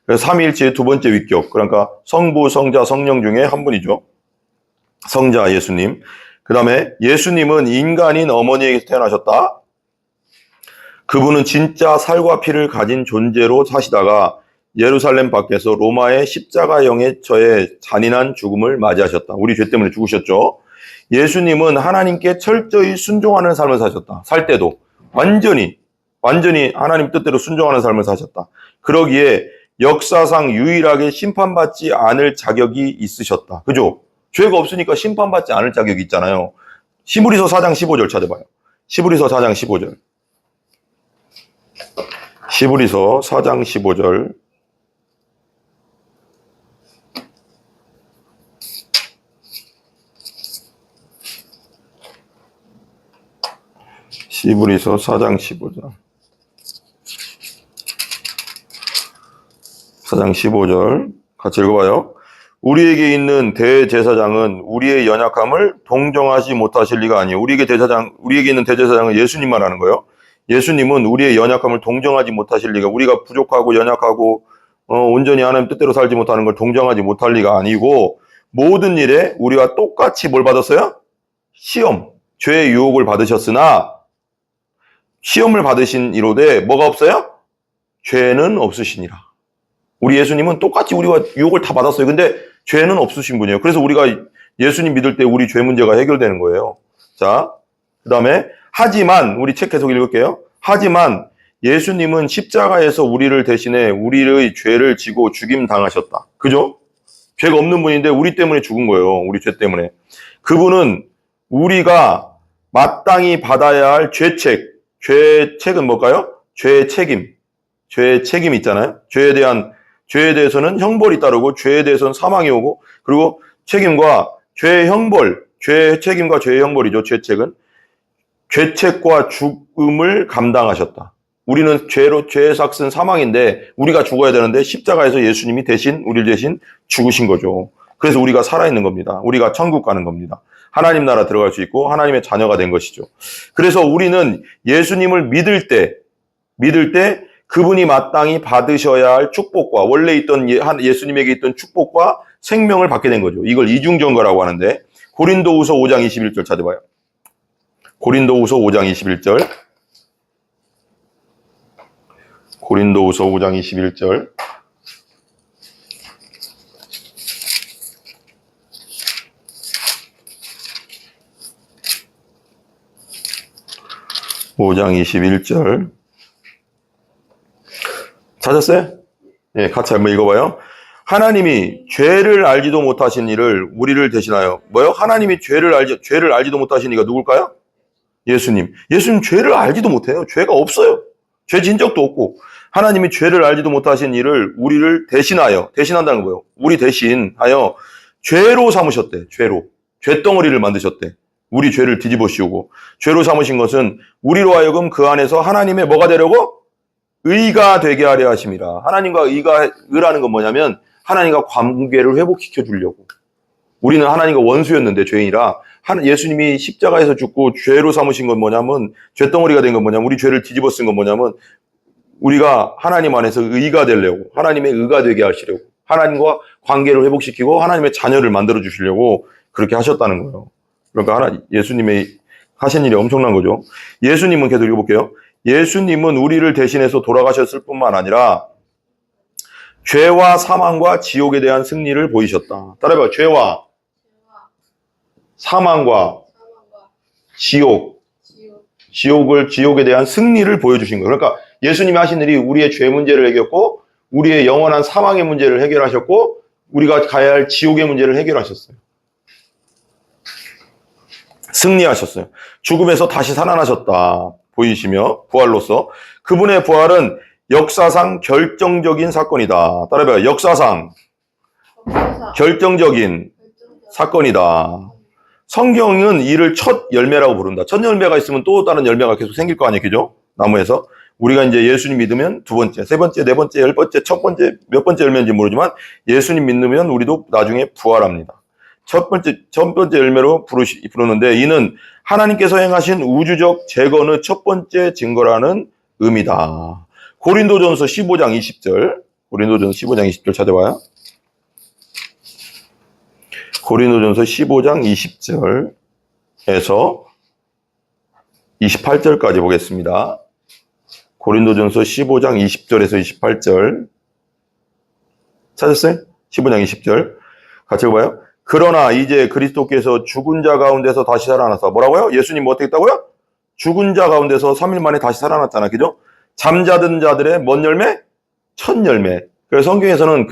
그래서 삼위일체의 두 번째 위격. 그러니까 성부, 성자, 성령 중에 한 분이죠. 성자 예수님. 그 다음에 예수님은 인간인 어머니에게서 태어나셨다. 그분은 진짜 살과 피를 가진 존재로 사시다가 예루살렘 밖에서 로마의 십자가형에 처해 잔인한 죽음을 맞이하셨다. 우리 죄 때문에 죽으셨죠. 예수님은 하나님께 철저히 순종하는 삶을 사셨다. 살 때도 완전히 하나님 뜻대로 순종하는 삶을 사셨다. 그러기에 역사상 유일하게 심판받지 않을 자격이 있으셨다. 그죠? 죄가 없으니까 심판받지 않을 자격이 있잖아요. 히브리서 4장 15절 찾아봐요. 히브리서 4장 15절. 히브리서 4장 15절. 히브리서 4장 15절. 4장 15절 같이 읽어봐요. 우리에게 있는 대제사장은 우리의 연약함을 동정하지 못하실 리가 아니에요. 우리에게 있는 대제사장은 예수님 말하는 거예요. 예수님은 우리의 연약함을 동정하지 못하실 리가, 우리가 부족하고 연약하고 온전히 하나님 뜻대로 살지 못하는 걸 동정하지 못할 리가 아니고, 모든 일에 우리와 똑같이 뭘 받았어요? 시험, 죄의 유혹을 받으셨으나 시험을 받으신 이로되 뭐가 없어요? 죄는 없으시니라. 우리 예수님은 똑같이 우리와 유혹을 다 받았어요. 근데 죄는 없으신 분이에요. 그래서 우리가 예수님 믿을 때 우리 죄 문제가 해결되는 거예요. 자, 그 다음에 하지만 우리 책 계속 읽을게요. 하지만 예수님은 십자가에서 우리를 대신해 우리의 죄를 지고 죽임 당하셨다. 그죠? 죄가 없는 분인데 우리 때문에 죽은 거예요. 우리 죄 때문에. 그분은 우리가 마땅히 받아야 할 죄책은 뭘까요? 죄의 책임 있잖아요. 죄에 대해서는 형벌이 따르고 죄에 대해서는 사망이 오고, 그리고 책임과 죄의 형벌, 죄의 책임과 죄의 형벌이죠. 죄책과 죽음을 감당하셨다. 우리는 죄의 삭은 사망인데 우리가 죽어야 되는데 십자가에서 예수님이 우리를 대신 죽으신 거죠. 그래서 우리가 살아있는 겁니다. 우리가 천국 가는 겁니다. 하나님 나라 들어갈 수 있고 하나님의 자녀가 된 것이죠. 그래서 우리는 예수님을 믿을 때 그분이 마땅히 받으셔야 할 축복과 원래 있던 예수님에게 있던 축복과 생명을 받게 된 거죠. 이걸 이중전거라고 하는데, 고린도후서 5장 21절 찾아봐요. 고린도후서 5장 21절. 고린도후서 5장 21절. (5장 21절) 찾았어요? 예, 같이 한번 읽어봐요. 하나님이 죄를 알지도 못하신 이를 우리를 대신하여, 하나님이 죄를 알지도 못하신 이가 누굴까요? 예수님 죄를 알지도 못해요. 죄가 없어요. 죄 진 적도 없고, 하나님이 죄를 알지도 못하신 이를 우리를 대신한다는 거예요. 우리 대신하여 죄로 삼으셨대. 죄덩어리를 만드셨대. 우리 죄를 뒤집어 씌우고, 죄로 삼으신 것은 우리로 하여금 그 안에서 하나님의 뭐가 되려고? 의가 되게 하려 하심이라. 하나님과 의라는 건 뭐냐면 하나님과 관계를 회복시켜 주려고. 우리는 하나님과 원수였는데, 죄인이라, 예수님이 십자가에서 죽고 죄로 삼으신 건 뭐냐면, 죄덩어리가 된 건 뭐냐면, 우리 죄를 뒤집어 쓴 건 뭐냐면, 우리가 하나님 안에서 의가 되려고, 하나님의 의가 되게 하시려고, 하나님과 관계를 회복시키고 하나님의 자녀를 만들어 주시려고 그렇게 하셨다는 거예요. 그러니까 예수님의 하신 일이 엄청난 거죠. 예수님은 계속 읽어볼게요. 예수님은 우리를 대신해서 돌아가셨을 뿐만 아니라 죄와 사망과 지옥에 대한 승리를 보이셨다. 따라해봐. 죄와 사망과 지옥에 대한 승리를 보여주신 거예요. 그러니까 예수님이 하신 일이 우리의 죄 문제를 해결했고, 우리의 영원한 사망의 문제를 해결하셨고, 우리가 가야 할 지옥의 문제를 해결하셨어요. 승리하셨어요. 죽음에서 다시 살아나셨다. 보이시며, 부활로서. 그분의 부활은 역사상 결정적인 사건이다. 따라해봐요. 역사상 결정적인 사건이다. 성경은 이를 첫 열매라고 부른다. 첫 열매가 있으면 또 다른 열매가 계속 생길 거 아니에요. 그죠? 나무에서. 우리가 이제 예수님 믿으면 두 번째, 세 번째, 네 번째, 열 번째, 첫 번째, 몇 번째 열매인지 모르지만 예수님 믿으면 우리도 나중에 부활합니다. 첫 번째 열매로 부르는데 이는 하나님께서 행하신 우주적 재건의 첫 번째 증거라는 의미다. 고린도전서 15장 20절. 고린도전서 15장 20절 찾아봐요. 고린도전서 15장 20절에서 28절까지 보겠습니다. 고린도전서 15장 20절에서 28절. 찾았어요? 15장 20절. 같이 읽어봐요. 그러나 이제 그리스도께서 죽은 자 가운데서 다시 살아나서 뭐라고요? 예수님 뭐 어떻게 했다고요? 죽은 자 가운데서 3일 만에 다시 살아났잖아. 그죠? 잠자던 자들의 뭔 열매? 첫 열매. 그래서 성경에서는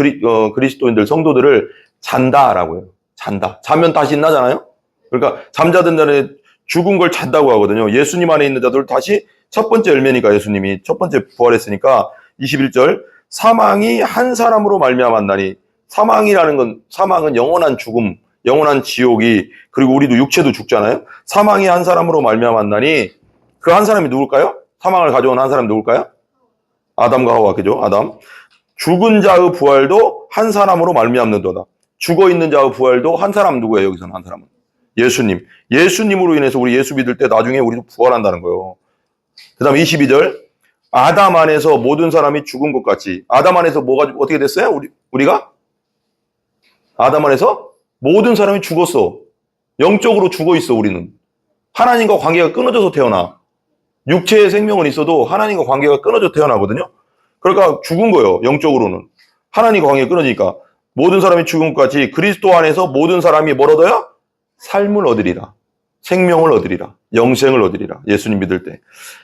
그리스도인들, 성도들을 잔다라고 해요. 잔다. 자면 다시 일어나잖아요? 그러니까 잠자던 자들의 죽은 걸 잔다고 하거든요. 예수님 안에 있는 자들 다시 첫 번째 열매니까 예수님이 첫 번째 부활했으니까 21절 사망이 한 사람으로 말미암았나니 사망은 영원한 죽음, 영원한 지옥이 그리고 우리도 육체도 죽잖아요. 사망이 한 사람으로 말미암았나니 그 한 사람이 누굴까요? 사망을 가져온 한 사람이 누굴까요? 아담과 하와, 그죠? 아담. 죽은 자의 부활도 한 사람으로 말미암는도다. 죽어 있는 자의 부활도 한 사람 누구예요? 여기서는 한 사람은 예수님. 예수님으로 인해서 우리 예수 믿을 때 나중에 우리도 부활한다는 거예요. 그 다음 22절 아담 안에서 모든 사람이 죽은 것 같이 아담 안에서 뭐가 어떻게 됐어요? 우리가 아담 안에서 모든 사람이 죽었어. 영적으로 죽어 있어. 우리는 하나님과 관계가 끊어져서 태어나. 육체의 생명은 있어도 하나님과 관계가 끊어져 태어나거든요. 그러니까 죽은 거예요. 영적으로는 하나님과 관계가 끊어지니까 모든 사람이 죽은 것 같이 그리스도 안에서 모든 사람이 뭘 얻어요? 삶을 얻으리라. 생명을 얻으리라. 영생을 얻으리라. 예수님 믿을 때.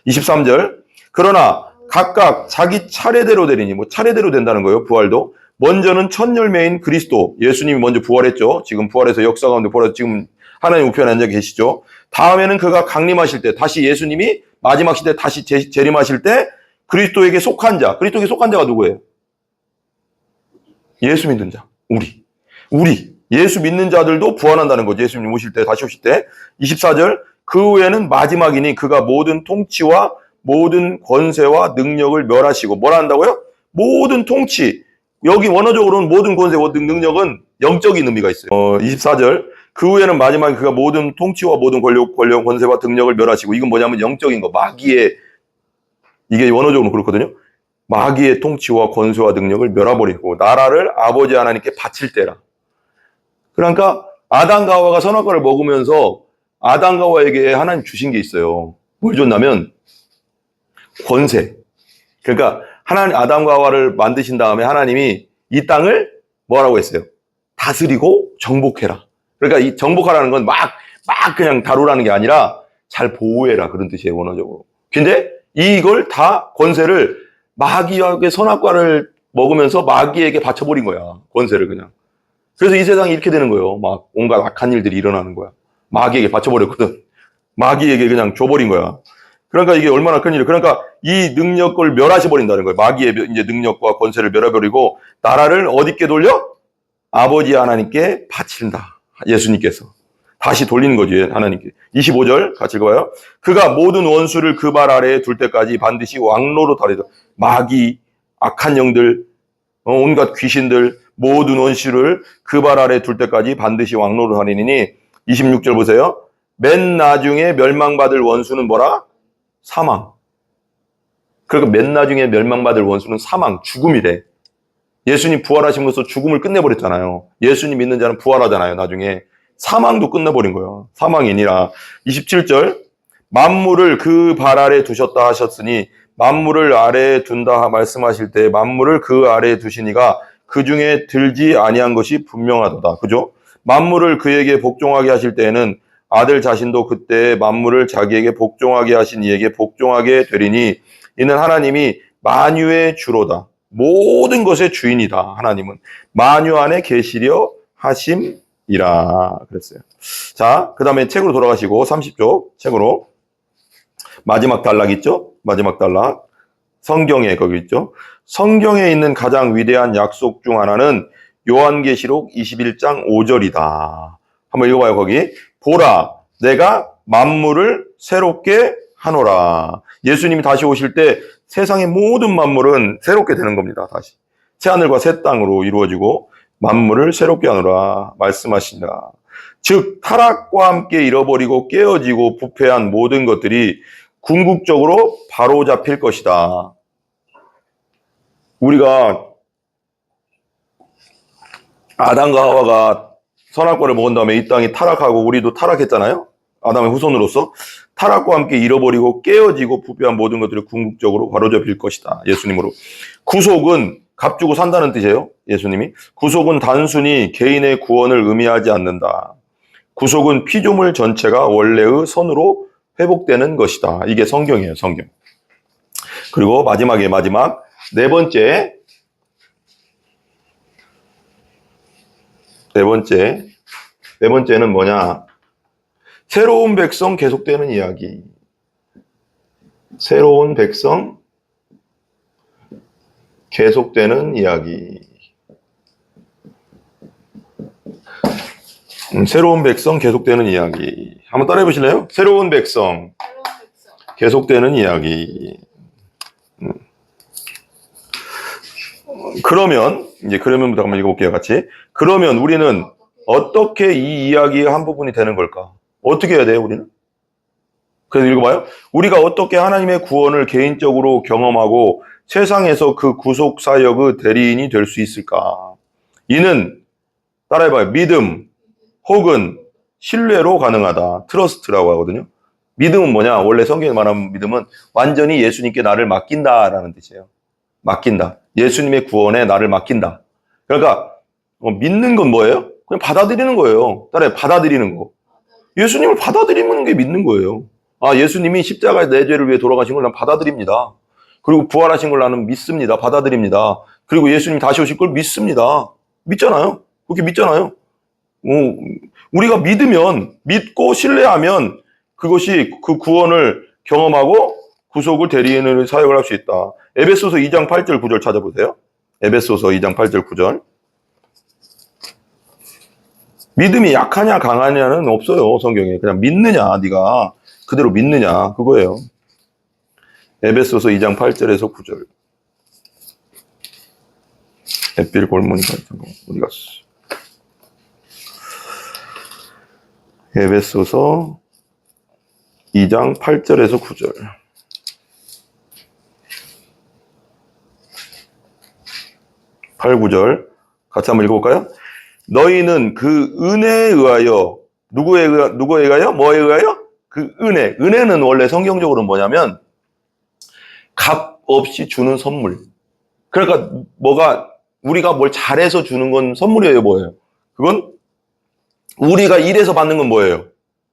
23절. 그러나 각각 자기 차례대로 되리니 뭐 차례대로 된다는 거예요. 부활도. 먼저는 첫 열매인 그리스도. 예수님이 먼저 부활했죠. 지금 부활해서 역사 가운데 부활해서 지금 하나님 우편에 앉아 계시죠. 다음에는 그가 강림하실 때 다시 예수님이 마지막 시대 다시 재림하실 때 그리스도에게 속한 자. 그리스도에게 속한 자가 누구예요? 예수 믿는 자. 우리. 예수 믿는 자들도 부활한다는 거죠. 예수님 오실 때, 다시 오실 때. 24절. 그 후에는 마지막이니 그가 모든 통치와 모든 권세와 능력을 멸하시고 뭐라 한다고요? 모든 통치. 여기 원어적으로는 모든 권세, 모든 능력은 영적인 의미가 있어요. 24절. 그 후에는 마지막에 그가 모든 통치와 모든 권력, 권세와 능력을 멸하시고 이건 뭐냐면 영적인 거. 마귀의 이게 원어적으로 그렇거든요. 마귀의 통치와 권세와 능력을 멸해버리고 나라를 아버지 하나님께 바칠 때라. 그러니까 아담과 하와가 선악과를 먹으면서 아담과 하와에게 하나님 주신 게 있어요. 뭘 줬냐면 권세. 그러니까 하나님 아담과 하와를 만드신 다음에 하나님이 이 땅을 뭐라고 했어요? 다스리고 정복해라. 그러니까 이 정복하라는 건 막 그냥 다루라는 게 아니라 잘 보호해라 그런 뜻이에요. 원어적으로. 근데 이걸 다 권세를 마귀에게 선악과를 먹으면서 마귀에게 바쳐버린 거야. 권세를 그냥. 그래서 이 세상이 이렇게 되는 거예요. 막 온갖 악한 일들이 일어나는 거야. 마귀에게 바쳐버렸거든. 마귀에게 그냥 줘버린 거야. 그러니까 이게 얼마나 큰 일이에요. 그러니까 이 능력을 멸하셔버린다는 거예요. 마귀의 이제 능력과 권세를 멸해버리고 나라를 어디께 돌려? 아버지 하나님께 바친다. 예수님께서. 다시 돌리는 거지, 하나님께. 25절 같이 읽어봐요. 그가 모든 원수를 그 발 아래에 둘 때까지 반드시 왕로로 다리다. 마귀, 악한 영들, 온갖 귀신들, 모든 원수를 그 발 아래에 둘 때까지 반드시 왕로로 다리니 26절 보세요. 맨 나중에 멸망받을 원수는 뭐라? 사망. 그러니까 맨 나중에 멸망받을 원수는 사망, 죽음이래. 예수님 부활하심으로써 죽음을 끝내버렸잖아요. 예수님 믿는 자는 부활하잖아요, 나중에. 사망도 끝내버린 거예요. 사망이 아니라. 27절. 만물을 그 발 아래 두셨다 하셨으니 만물을 아래에 둔다 말씀하실 때 만물을 그 아래에 두시니가 그 중에 들지 아니한 것이 분명하도다. 그죠? 만물을 그에게 복종하게 하실 때에는 아들 자신도 그때 만물을 자기에게 복종하게 하신 이에게 복종하게 되리니 이는 하나님이 만유의 주로다. 모든 것의 주인이다. 하나님은 만유 안에 계시려 하심이라 그랬어요. 자, 그 다음에 책으로 돌아가시고 30쪽 책으로 마지막 단락 있죠? 마지막 단락. 성경에 거기 있죠? 성경에 있는 가장 위대한 약속 중 하나는 요한계시록 21장 5절이다. 한번 읽어봐요, 거기. 보라, 내가 만물을 새롭게 하노라. 예수님이 다시 오실 때 세상의 모든 만물은 새롭게 되는 겁니다, 다시. 새하늘과 새 땅으로 이루어지고 만물을 새롭게 하노라 말씀하신다. 즉, 타락과 함께 잃어버리고 깨어지고 부패한 모든 것들이 궁극적으로 바로잡힐 것이다. 우리가 아담과 하와가 선악과를 먹은 다음에 이 땅이 타락하고 우리도 타락했잖아요. 아담의 후손으로서 타락과 함께 잃어버리고 깨어지고 부패한 모든 것들이 궁극적으로 바로잡힐 것이다. 예수님으로. 구속은 값주고 산다는 뜻이에요. 예수님이. 구속은 단순히 개인의 구원을 의미하지 않는다. 구속은 피조물 전체가 원래의 선으로 회복되는 것이다. 이게 성경이에요, 성경. 그리고 마지막 네 번째는 뭐냐? 새로운 백성 계속되는 이야기. 새로운 백성 계속되는 이야기. 새로운 백성 계속되는 이야기. 한번 따라해 보실래요? 새로운 백성 계속되는 이야기. 그러면부터 한번 읽어볼게요, 같이. 그러면 우리는 어떻게 이 이야기의 한 부분이 되는 걸까? 어떻게 해야 돼요, 우리는? 그래서 읽어봐요. 우리가 어떻게 하나님의 구원을 개인적으로 경험하고 세상에서 그 구속 사역의 대리인이 될 수 있을까? 이는 따라해봐요. 믿음 혹은 신뢰로 가능하다. 트러스트라고 하거든요. 믿음은 뭐냐? 원래 성경에 말하는 믿음은 완전히 예수님께 나를 맡긴다라는 뜻이에요. 맡긴다. 예수님의 구원에 나를 맡긴다. 그러니까 믿는 건 뭐예요? 그냥 받아들이는 거예요. 따라해, 받아들이는 거. 예수님을 받아들이는 게 믿는 거예요. 아, 예수님이 십자가에 내 죄를 위해 돌아가신 걸 난 받아들입니다. 그리고 부활하신 걸 나는 믿습니다. 받아들입니다. 그리고 예수님 다시 오실 걸 믿습니다. 믿잖아요. 그렇게 믿잖아요. 우리가 믿고 신뢰하면 그것이 그 구원을 경험하고 구속을 대리인을 사역을 할 수 있다. 에베소서 2장 8절 9절 찾아보세요. 에베소서 2장 8절 9절. 믿음이 약하냐 강하냐는 없어요, 성경에. 그냥 믿느냐, 네가 그대로 믿느냐, 그거예요. 에베소서 2장 8절에서 9절. 에필 골문이가 어디 갔어? 에베소서 2장 8절에서 9절. 8, 9절 같이 한번 읽어볼까요? 너희는 그 은혜에 의하여 누구에 의하여? 뭐에 의하여? 그 은혜는 원래 성경적으로 뭐냐면 값 없이 주는 선물. 그러니까 우리가 뭘 잘해서 주는 건 선물이에요, 뭐예요? 그건 우리가 일해서 받는 건 뭐예요?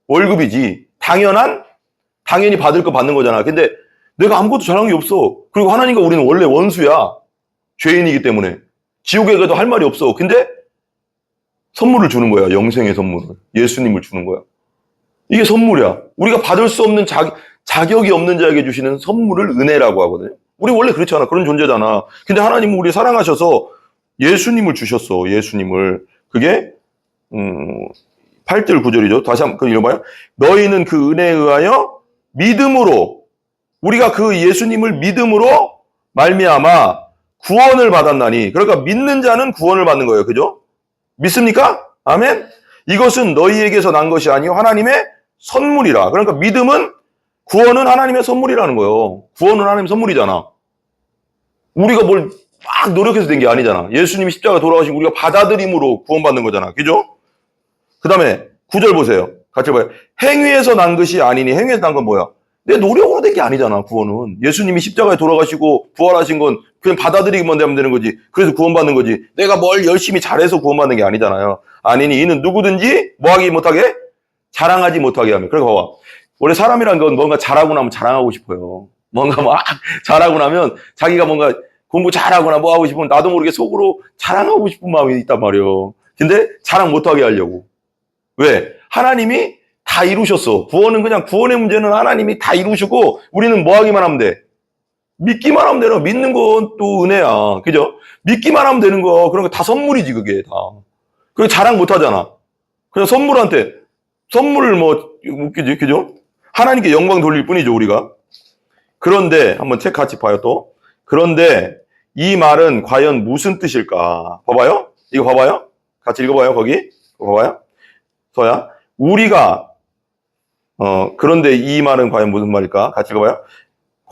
월급이지. 당연히 받을 거 받는 거잖아. 근데 내가 아무것도 잘한 게 없어. 그리고 하나님과 우리는 원래 원수야. 죄인이기 때문에. 지옥에 가도 할 말이 없어. 근데 선물을 주는 거야. 영생의 선물을. 예수님을 주는 거야. 이게 선물이야. 우리가 받을 수 없는 자격이 없는 자에게 주시는 선물을 은혜라고 하거든요. 우리 원래 그렇잖아. 그런 존재잖아. 근데 하나님은 우리 사랑하셔서 예수님을 주셨어. 예수님을. 그게 8절 9절이죠. 다시 한번 읽어봐요. 너희는 그 은혜에 의하여 믿음으로 우리가 그 예수님을 믿음으로 말미암아 구원을 받았나니. 그러니까 믿는 자는 구원을 받는 거예요. 그죠? 믿습니까? 아멘. 이것은 너희에게서 난 것이 아니요 하나님의 선물이라. 그러니까 구원은 하나님의 선물이라는 거예요. 구원은 하나님의 선물이잖아. 우리가 뭘 막 노력해서 된 게 아니잖아. 예수님이 십자가 돌아가시고 우리가 받아들임으로 구원받는 거잖아. 그죠? 그 다음에 9절 보세요. 같이 봐요. 행위에서 난 것이 아니니. 행위에서 난 건 뭐야? 내 노력으로 된 게 아니잖아, 구원은. 예수님이 십자가에 돌아가시고 부활하신 건 그냥 받아들이기만 되면 되는 거지. 그래서 구원받는 거지. 내가 뭘 열심히 잘해서 구원받는 게 아니잖아요. 아니니 이는 누구든지 뭐하기 못하게? 자랑하지 못하게 하면. 그러니까 봐봐. 원래 사람이란 건 뭔가 잘하고 나면 자랑하고 싶어요. 뭔가 막 잘하고 나면 자기가 뭔가 공부 잘하거나 뭐 하고 싶으면 나도 모르게 속으로 자랑하고 싶은 마음이 있단 말이에요. 근데 자랑 못하게 하려고. 왜? 하나님이 다 이루셨어. 구원은 그냥 구원의 문제는 하나님이 다 이루시고 우리는 뭐 하기만 하면 돼? 믿기만 하면 되는 거. 믿는 건 또 은혜야. 그죠? 믿기만 하면 되는 거. 그런 거 다 선물이지 그게 다. 그리고 자랑 못 하잖아. 그냥 선물을 뭐 웃기지. 그죠? 하나님께 영광 돌릴 뿐이죠 우리가. 그런데 한번 책 같이 봐요 또. 그런데 이 말은 과연 무슨 뜻일까? 봐봐요. 이거 봐봐요. 같이 읽어봐요 거기. 봐봐요. 서야. 우리가 그런데 이 말은 과연 무슨 말일까? 같이 읽어봐요.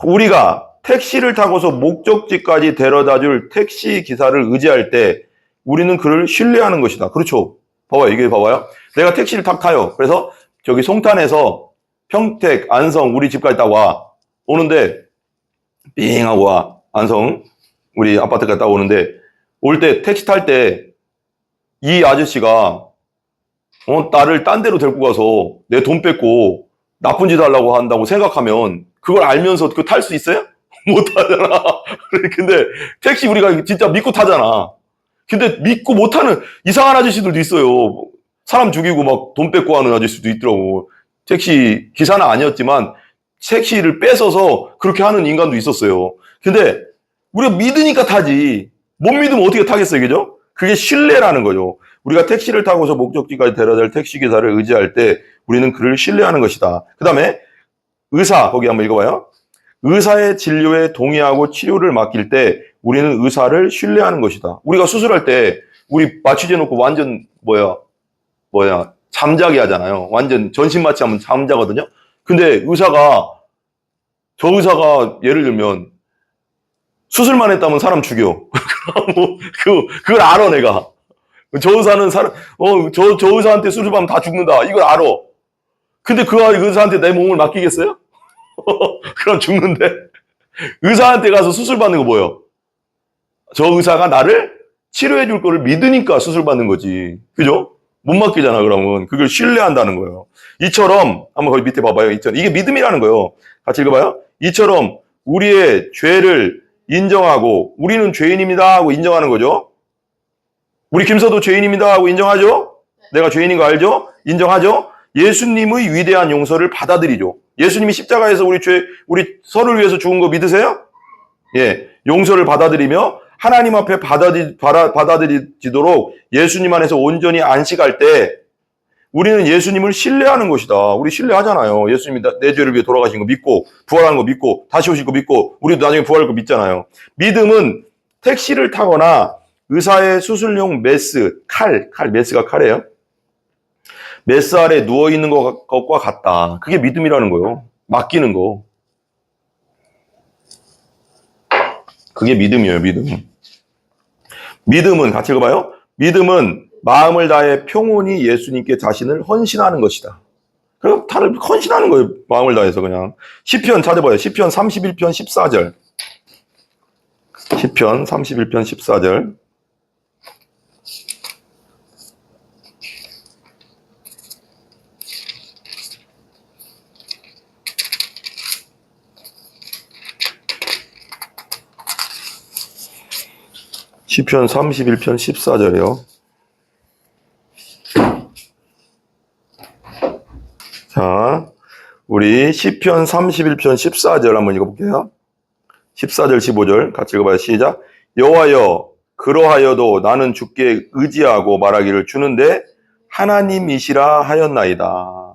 우리가 택시를 타고서 목적지까지 데려다줄 택시 기사를 의지할 때 우리는 그를 신뢰하는 것이다. 그렇죠. 봐봐요. 이게 봐봐요. 내가 택시를 탁 타요. 그래서 저기 송탄에서 평택, 안성 우리 집까지 딱 와. 오는데 삥 하고 와. 안성 우리 아파트까지 딱 오는데 올 때 택시 탈 때 이 아저씨가 나를 딴 데로 데리고 가서 내 돈 뺏고 나쁜 짓 하려고 한다고 생각하면 그걸 알면서 그거 탈 수 있어요? 못 타잖아. 근데 택시 우리가 진짜 믿고 타잖아. 근데 믿고 못 타는 이상한 아저씨들도 있어요. 사람 죽이고 막 돈 뺏고 하는 아저씨도 있더라고. 택시 기사는 아니었지만 택시를 뺏어서 그렇게 하는 인간도 있었어요. 근데 우리가 믿으니까 타지. 못 믿으면 어떻게 타겠어요, 그죠? 그게 신뢰라는 거죠. 우리가 택시를 타고서 목적지까지 데려다 택시 기사를 의지할 때 우리는 그를 신뢰하는 것이다. 그 다음에 의사, 거기 한번 읽어봐요. 의사의 진료에 동의하고 치료를 맡길 때 우리는 의사를 신뢰하는 것이다. 우리가 수술할 때 우리 마취제 놓고 완전 잠자게 하잖아요. 완전 전신 마취하면 잠자거든요. 근데 저 의사가 예를 들면 수술만 했다면 사람 죽여. 그걸 알아 내가. 저 의사는 저 의사한테 수술하면 다 죽는다. 이걸 알아. 근데 그 의사한테 내 몸을 맡기겠어요? 그럼 죽는데. 의사한테 가서 수술 받는 거 뭐예요? 저 의사가 나를 치료해 줄 거를 믿으니까 수술 받는 거지. 그죠? 못 맡기잖아, 그러면. 그걸 신뢰한다는 거예요. 이처럼, 한번 거기 밑에 봐봐요. 이게 믿음이라는 거예요. 같이 읽어봐요. 이처럼 우리의 죄를 인정하고, 우리는 죄인입니다 하고 인정하는 거죠. 우리 김서도 죄인입니다 하고 인정하죠? 내가 죄인인 거 알죠? 인정하죠? 예수님의 위대한 용서를 받아들이죠. 예수님이 십자가에서 우리 서를 위해서 죽은 거 믿으세요? 예. 용서를 받아들이며 하나님 앞에 받아들이도록 예수님 안에서 온전히 안식할 때 우리는 예수님을 신뢰하는 것이다. 우리 신뢰하잖아요. 예수님이 내 죄를 위해 돌아가신 거 믿고 부활한 거 믿고 다시 오실 거 믿고 우리도 나중에 부활할 거 믿잖아요. 믿음은 택시를 타거나 의사의 수술용 메스가 칼이에요. 메스 아래 누워있는 것과 같다. 그게 믿음이라는 거예요. 맡기는 거. 그게 믿음이에요, 믿음. 믿음은, 같이 읽어봐요. 믿음은 마음을 다해 평온히 예수님께 자신을 헌신하는 것이다. 그럼 다들 헌신하는 거예요, 마음을 다해서 그냥. 시편 찾아봐요. 시편 31편 14절. 시편 31편 14절. 시편 31편 14절이요. 자, 우리 시편 31편 14절 한번 읽어볼게요. 14절 15절 같이 읽어봐요. 시작. 여호와여 그러하여도 나는 주께 의지하고 말하기를 주는데 하나님이시라 하였나이다.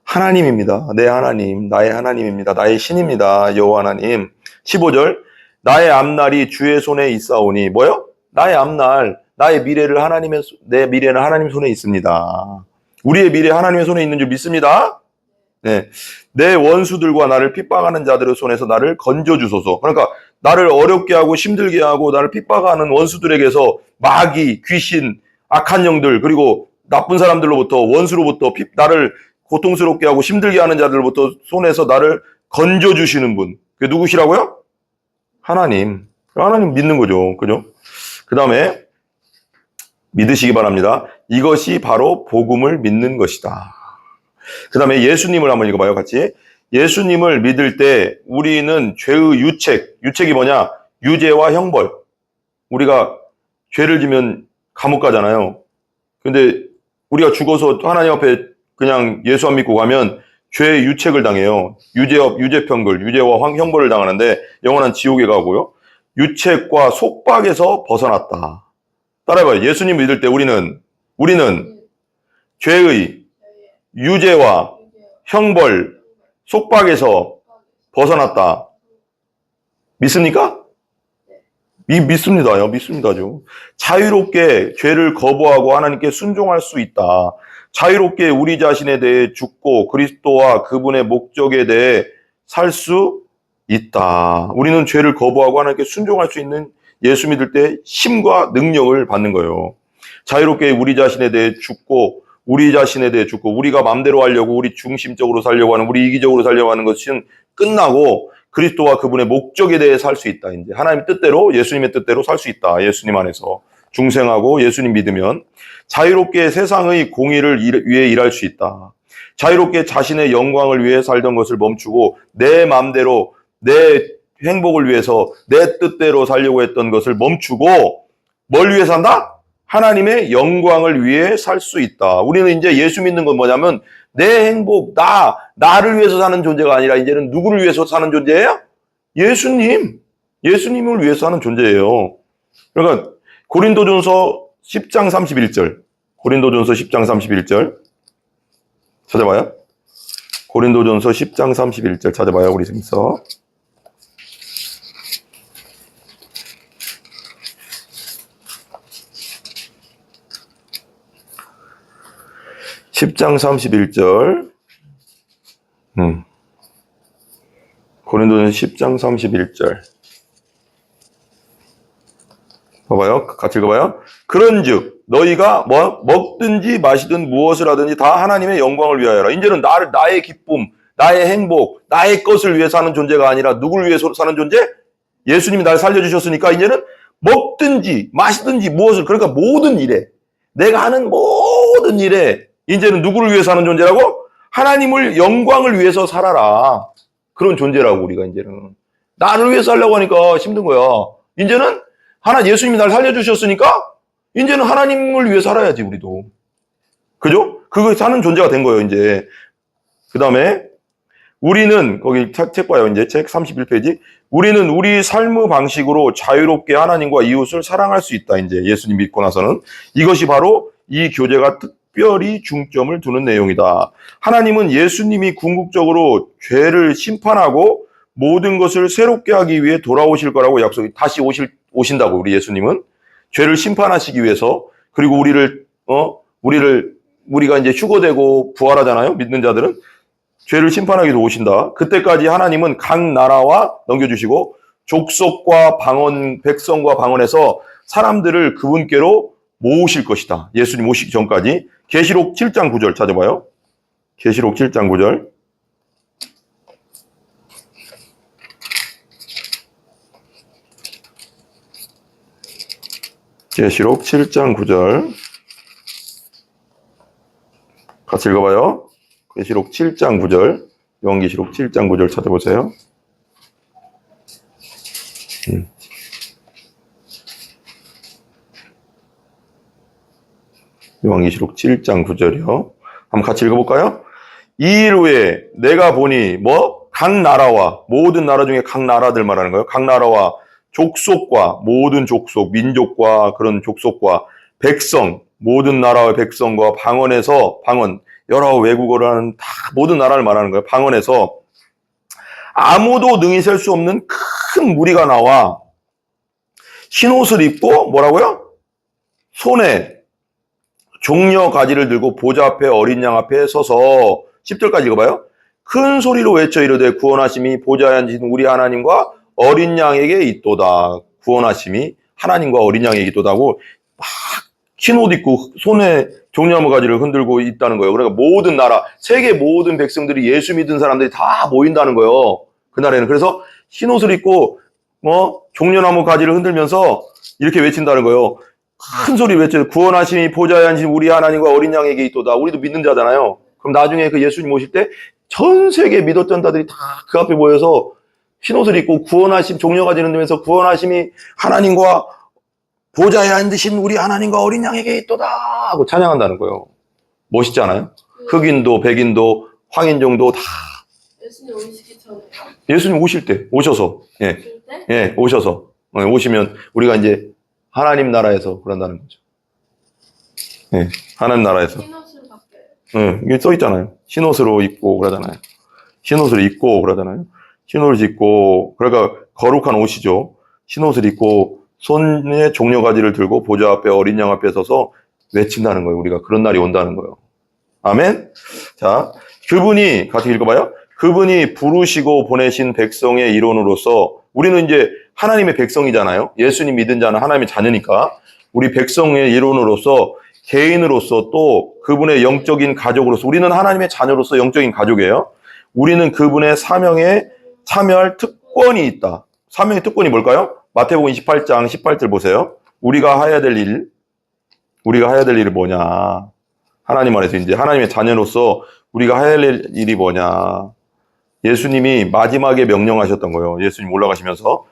하나님입니다. 내 하나님, 나의 하나님입니다. 나의 신입니다. 여호와 하나님. 15절 나의 앞날이 주의 손에 있사오니 뭐요? 나의 앞날, 나의 미래를 내 미래는 하나님 손에 있습니다. 우리의 미래 하나님의 손에 있는 줄 믿습니다. 네. 내 원수들과 나를 핍박하는 자들의 손에서 나를 건져주소서. 그러니까 나를 어렵게 하고 힘들게 하고 나를 핍박하는 원수들에게서 마귀, 귀신, 악한 영들 그리고 나쁜 사람들로부터 원수로부터 나를 고통스럽게 하고 힘들게 하는 자들로부터 손에서 나를 건져주시는 분. 그게 누구시라고요? 하나님. 하나님 믿는 거죠. 그죠? 그 다음에 믿으시기 바랍니다. 이것이 바로 복음을 믿는 것이다. 그 다음에 예수님을 한번 읽어봐요, 같이. 예수님을 믿을 때 우리는 죄의 유책이 뭐냐? 유죄와 형벌. 우리가 죄를 지면 감옥 가잖아요. 근데 우리가 죽어서 하나님 앞에 그냥 예수 안 믿고 가면 죄의 유책을 당해요. 유죄평글, 유죄와 형벌을 당하는데 영원한 지옥에 가고요. 유책과 속박에서 벗어났다. 따라해봐요. 예수님 믿을 때 우리는 죄의 유죄와 형벌, 속박에서 벗어났다. 믿습니까? 믿습니다요. 믿습니다죠. 자유롭게 죄를 거부하고 하나님께 순종할 수 있다. 자유롭게 우리 자신에 대해 죽고 그리스도와 그분의 목적에 대해 살 수 있다. 우리는 죄를 거부하고 하나님께 순종할 수 있는 예수 믿을 때 힘과 능력을 받는 거예요. 자유롭게 우리 자신에 대해 죽고 우리가 마음대로 하려고 우리 중심적으로 살려고 하는 우리 이기적으로 살려고 하는 것은 끝나고 그리스도와 그분의 목적에 대해 살 수 있다. 이제 하나님의 뜻대로 예수님의 뜻대로 살 수 있다. 예수님 안에서 중생하고 예수님 믿으면 자유롭게 세상의 공의를 위해 일할 수 있다. 자유롭게 자신의 영광을 위해 살던 것을 멈추고 내 마음대로 내 행복을 위해서 내 뜻대로 살려고 했던 것을 멈추고 뭘 위해 산다? 하나님의 영광을 위해 살 수 있다. 우리는 이제 예수 믿는 건 뭐냐면 내 행복, 나를 위해서 사는 존재가 아니라 이제는 누구를 위해서 사는 존재예요? 예수님을 위해서 사는 존재예요. 그러니까 고린도전서 10장 31절. 고린도전서 10장 31절. 찾아봐요. 고린도전서 10장 31절 찾아봐요. 우리 생서. (10장 31절) 고린도전서 10장 31절 봐봐요. 같이 읽어봐요. 그런즉 너희가 먹든지 마시든 무엇을 하든지 다 하나님의 영광을 위하여라. 이제는 나의 기쁨, 나의 행복, 나의 것을 위해 사는 존재가 아니라 누구를 위해서 사는 존재? 예수님이 날 살려주셨으니까 이제는 먹든지 마시든지 무엇을, 그러니까 모든 일에, 내가 하는 모든 일에 이제는 누구를 위해서 사는 존재라고? 하나님을 영광을 위해서 살아라. 그런 존재라고. 우리가 이제는 나를 위해서 살려고 하니까 힘든 거야. 이제는 예수님이 날 살려주셨으니까 이제는 하나님을 위해 살아야지. 우리도, 그죠? 그거 사는 존재가 된 거예요. 이제 그 다음에 우리는 거기 책 봐요. 이제 책 31페이지. 우리는 우리 삶의 방식으로 자유롭게 하나님과 이웃을 사랑할 수 있다. 이제 예수님 믿고 나서는 이것이 바로 이 교제가 특별히 중점을 두는 내용이다. 하나님은 예수님이 궁극적으로 죄를 심판하고 모든 것을 새롭게 하기 위해 돌아오실 거라고 다시 오신다고. 우리 예수님은 죄를 심판하시기 위해서, 그리고 우리가 이제 휴거되고 부활하잖아요. 믿는 자들은 죄를 심판하기도 오신다. 그때까지 하나님은 각 나라와 넘겨주시고 족속과 방언, 백성과 방언에서 사람들을 그분께로 모으실 것이다. 예수님 오시기 전까지. 계시록 7장 9절 찾아봐요. 계시록 7장 9절. 계시록 7장 9절. 같이 읽어봐요. 계시록 7장 9절. 요한계시록 7장 9절 찾아보세요. 요한계시록 7장 9절이요. 한번 같이 읽어볼까요? 이 일 후에 내가 보니 각 나라와, 모든 나라 중에 각 나라들 말하는 거예요. 각 나라와 족속과, 모든 족속, 민족과 그런 족속과 백성, 모든 나라의 백성과 방언, 여러 외국어를 하는 다 모든 나라를 말하는 거예요. 방언에서 아무도 능히 셀 수 없는 큰 무리가 나와 흰옷을 입고 뭐라고요? 손에 종려 가지를 들고 보좌 앞에 어린 양 앞에 서서 10절까지 읽어봐요. 큰 소리로 외쳐 이르되 구원하심이 보좌에 앉으신 우리 하나님과 어린 양에게 있도다. 구원하심이 하나님과 어린 양에게 있도다고 막 흰 옷 입고 손에 종려나무 가지를 흔들고 있다는 거예요. 그러니까 모든 나라, 세계 모든 백성들이 예수 믿은 사람들이 다 모인다는 거예요. 그날에는. 그래서 흰 옷을 입고 종려나무 가지를 흔들면서 이렇게 외친다는 거예요. 큰 소리 외쳐요. 구원하심이 보좌에 앉으신 우리 하나님과 어린 양에게 있도다. 우리도 믿는 자잖아요. 그럼 나중에 그 예수님 오실 때 전 세계 믿었던 자들이 다 그 앞에 모여서 흰 옷을 입고 구원하심, 종려가지를 흔들면서 구원하심이 하나님과 보좌에 앉으신 우리 하나님과 어린 양에게 있도다 하고 찬양한다는 거예요. 멋있지 않아요? 흑인도 백인도 황인종도 다. 예수님 오시기 전에요? 예수님 오실 때 오셔서 오셔서 오시면 우리가 이제 하나님 나라에서 그런다는 거죠. 하나님 나라에서. 흰 옷을 바뀌어요. 이게 써 있잖아요. 흰 옷으로 입고 그러잖아요. 흰 옷을 입고 그러잖아요. 흰 옷을 입고, 그러니까 거룩한 옷이죠. 흰 옷을 입고 손에 종려가지를 들고 보좌 앞에 어린 양 앞에 서서 외친다는 거예요. 우리가 그런 날이 온다는 거예요. 아멘. 자, 그분이 같이 읽어봐요. 그분이 부르시고 보내신 백성의 일원으로서 우리는 이제 하나님의 백성이잖아요. 예수님 믿은 자는 하나님의 자녀니까 우리 백성의 일원으로서 개인으로서 또 그분의 영적인 가족으로서 우리는 하나님의 자녀로서 영적인 가족이에요. 우리는 그분의 사명에 참여할 특권이 있다. 사명의 특권이 뭘까요? 마태복음 28장 18절 보세요. 우리가 해야 될 일이 뭐냐? 하나님 안에서 이제 하나님의 자녀로서 우리가 해야 될 일이 뭐냐? 예수님이 마지막에 명령하셨던 거예요. 예수님 올라가시면서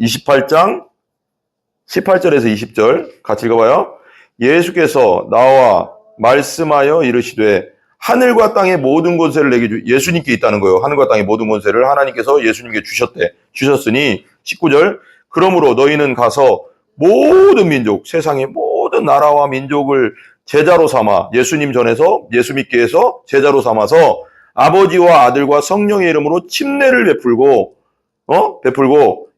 28장 18절에서 20절 같이 읽어봐요. 예수께서 나와 말씀하여 이르시되 하늘과 땅의 모든 권세를 내게 예수님께 있다는 거예요. 하늘과 땅의 모든 권세를 하나님께서 예수님께 주셨으니 19절 그러므로 너희는 가서 모든 민족, 세상의 모든 나라와 민족을 제자로 삼아 예수님 전에서 예수 믿게 해서 제자로 삼아서 아버지와 아들과 성령의 이름으로 침례를 베풀고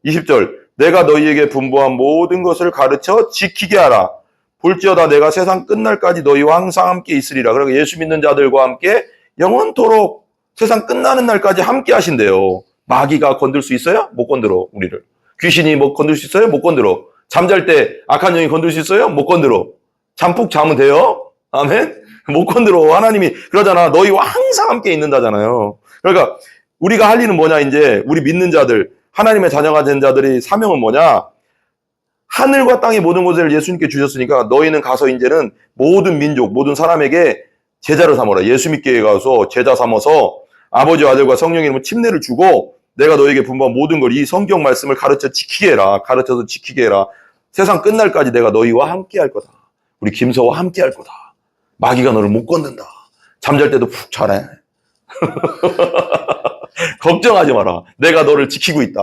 20절 내가 너희에게 분부한 모든 것을 가르쳐 지키게 하라. 볼지어다 내가 세상 끝날까지 너희와 항상 함께 있으리라. 그러니까 예수 믿는 자들과 함께 영원토록 세상 끝나는 날까지 함께 하신대요. 마귀가 건들 수 있어요? 못 건들어 우리를. 귀신이 건들 수 있어요? 못 건들어. 잠잘 때 악한 영이 건들 수 있어요? 못 건들어. 잠푹 자면 돼요? 아멘? 못 건들어. 하나님이 그러잖아. 너희와 항상 함께 있는다잖아요. 그러니까 우리가 할 일은 뭐냐 이제 우리 믿는 자들 하나님의 자녀가 된 자들의 사명은 뭐냐? 하늘과 땅의 모든 것을 예수님께 주셨으니까 너희는 가서 이제는 모든 민족, 모든 사람에게 제자를 삼아라. 예수 믿게 가서 제자 삼아서 아버지와 아들과 성령의 이름으로 침례를 주고 내가 너에게 분부한 모든 걸 이 성경 말씀을 가르쳐서 지키게 해라. 세상 끝날까지 내가 너희와 함께 할 거다. 우리 김서와 함께 할 거다. 마귀가 너를 못 건든다. 잠잘 때도 푹 자래. 걱정하지 마라. 내가 너를 지키고 있다.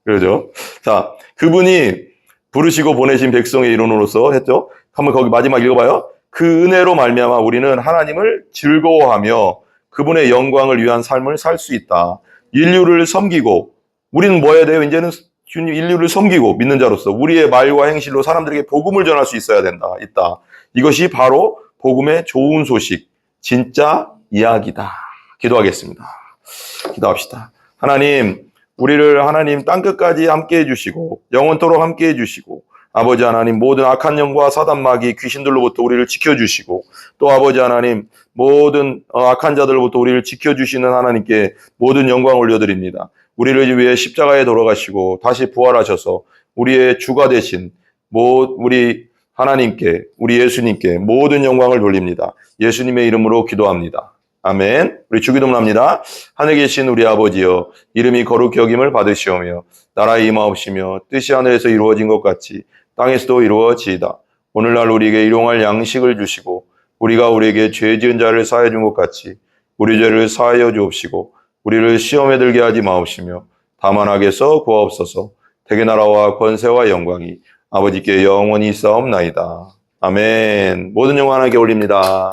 그러죠? 자, 그분이 부르시고 보내신 백성의 일원으로서 했죠. 한번 거기 마지막 읽어봐요. 그 은혜로 말미암아 우리는 하나님을 즐거워하며 그분의 영광을 위한 삶을 살 수 있다. 인류를 섬기고 우리는 뭐 해야 돼요? 이제는 인류를 섬기고 믿는 자로서 우리의 말과 행실로 사람들에게 복음을 전할 수 있어야 있다. 이것이 바로 복음의 좋은 소식, 진짜 이야기다. 기도하겠습니다. 기도합시다. 하나님, 우리를 하나님 땅끝까지 함께 해주시고 영원토록 함께 해주시고 아버지 하나님 모든 악한 영과 사단 마귀 귀신들로부터 우리를 지켜주시고 또 아버지 하나님 모든 악한 자들로부터 우리를 지켜주시는 하나님께 모든 영광을 올려드립니다. 우리를 위해 십자가에 돌아가시고 다시 부활하셔서 우리의 주가 되신 우리 하나님께 우리 예수님께 모든 영광을 돌립니다. 예수님의 이름으로 기도합니다. 아멘. 우리 주기도문 합니다. 하늘에 계신 우리 아버지여 이름이 거룩히 여김을 받으시오며 나라의 임하옵시며 뜻이 하늘에서 이루어진 것 같이 땅에서도 이루어지이다. 오늘날 우리에게 일용할 양식을 주시고 우리가 우리에게 죄 지은 자를 사하여 준 것 같이 우리 죄를 사하여 주옵시고 우리를 시험에 들게 하지 마옵시며 다만 악에서 구하옵소서. 대개 나라와 권세와 영광이 아버지께 영원히 있사옵나이다. 아멘. 모든 영광 하나님께 올립니다.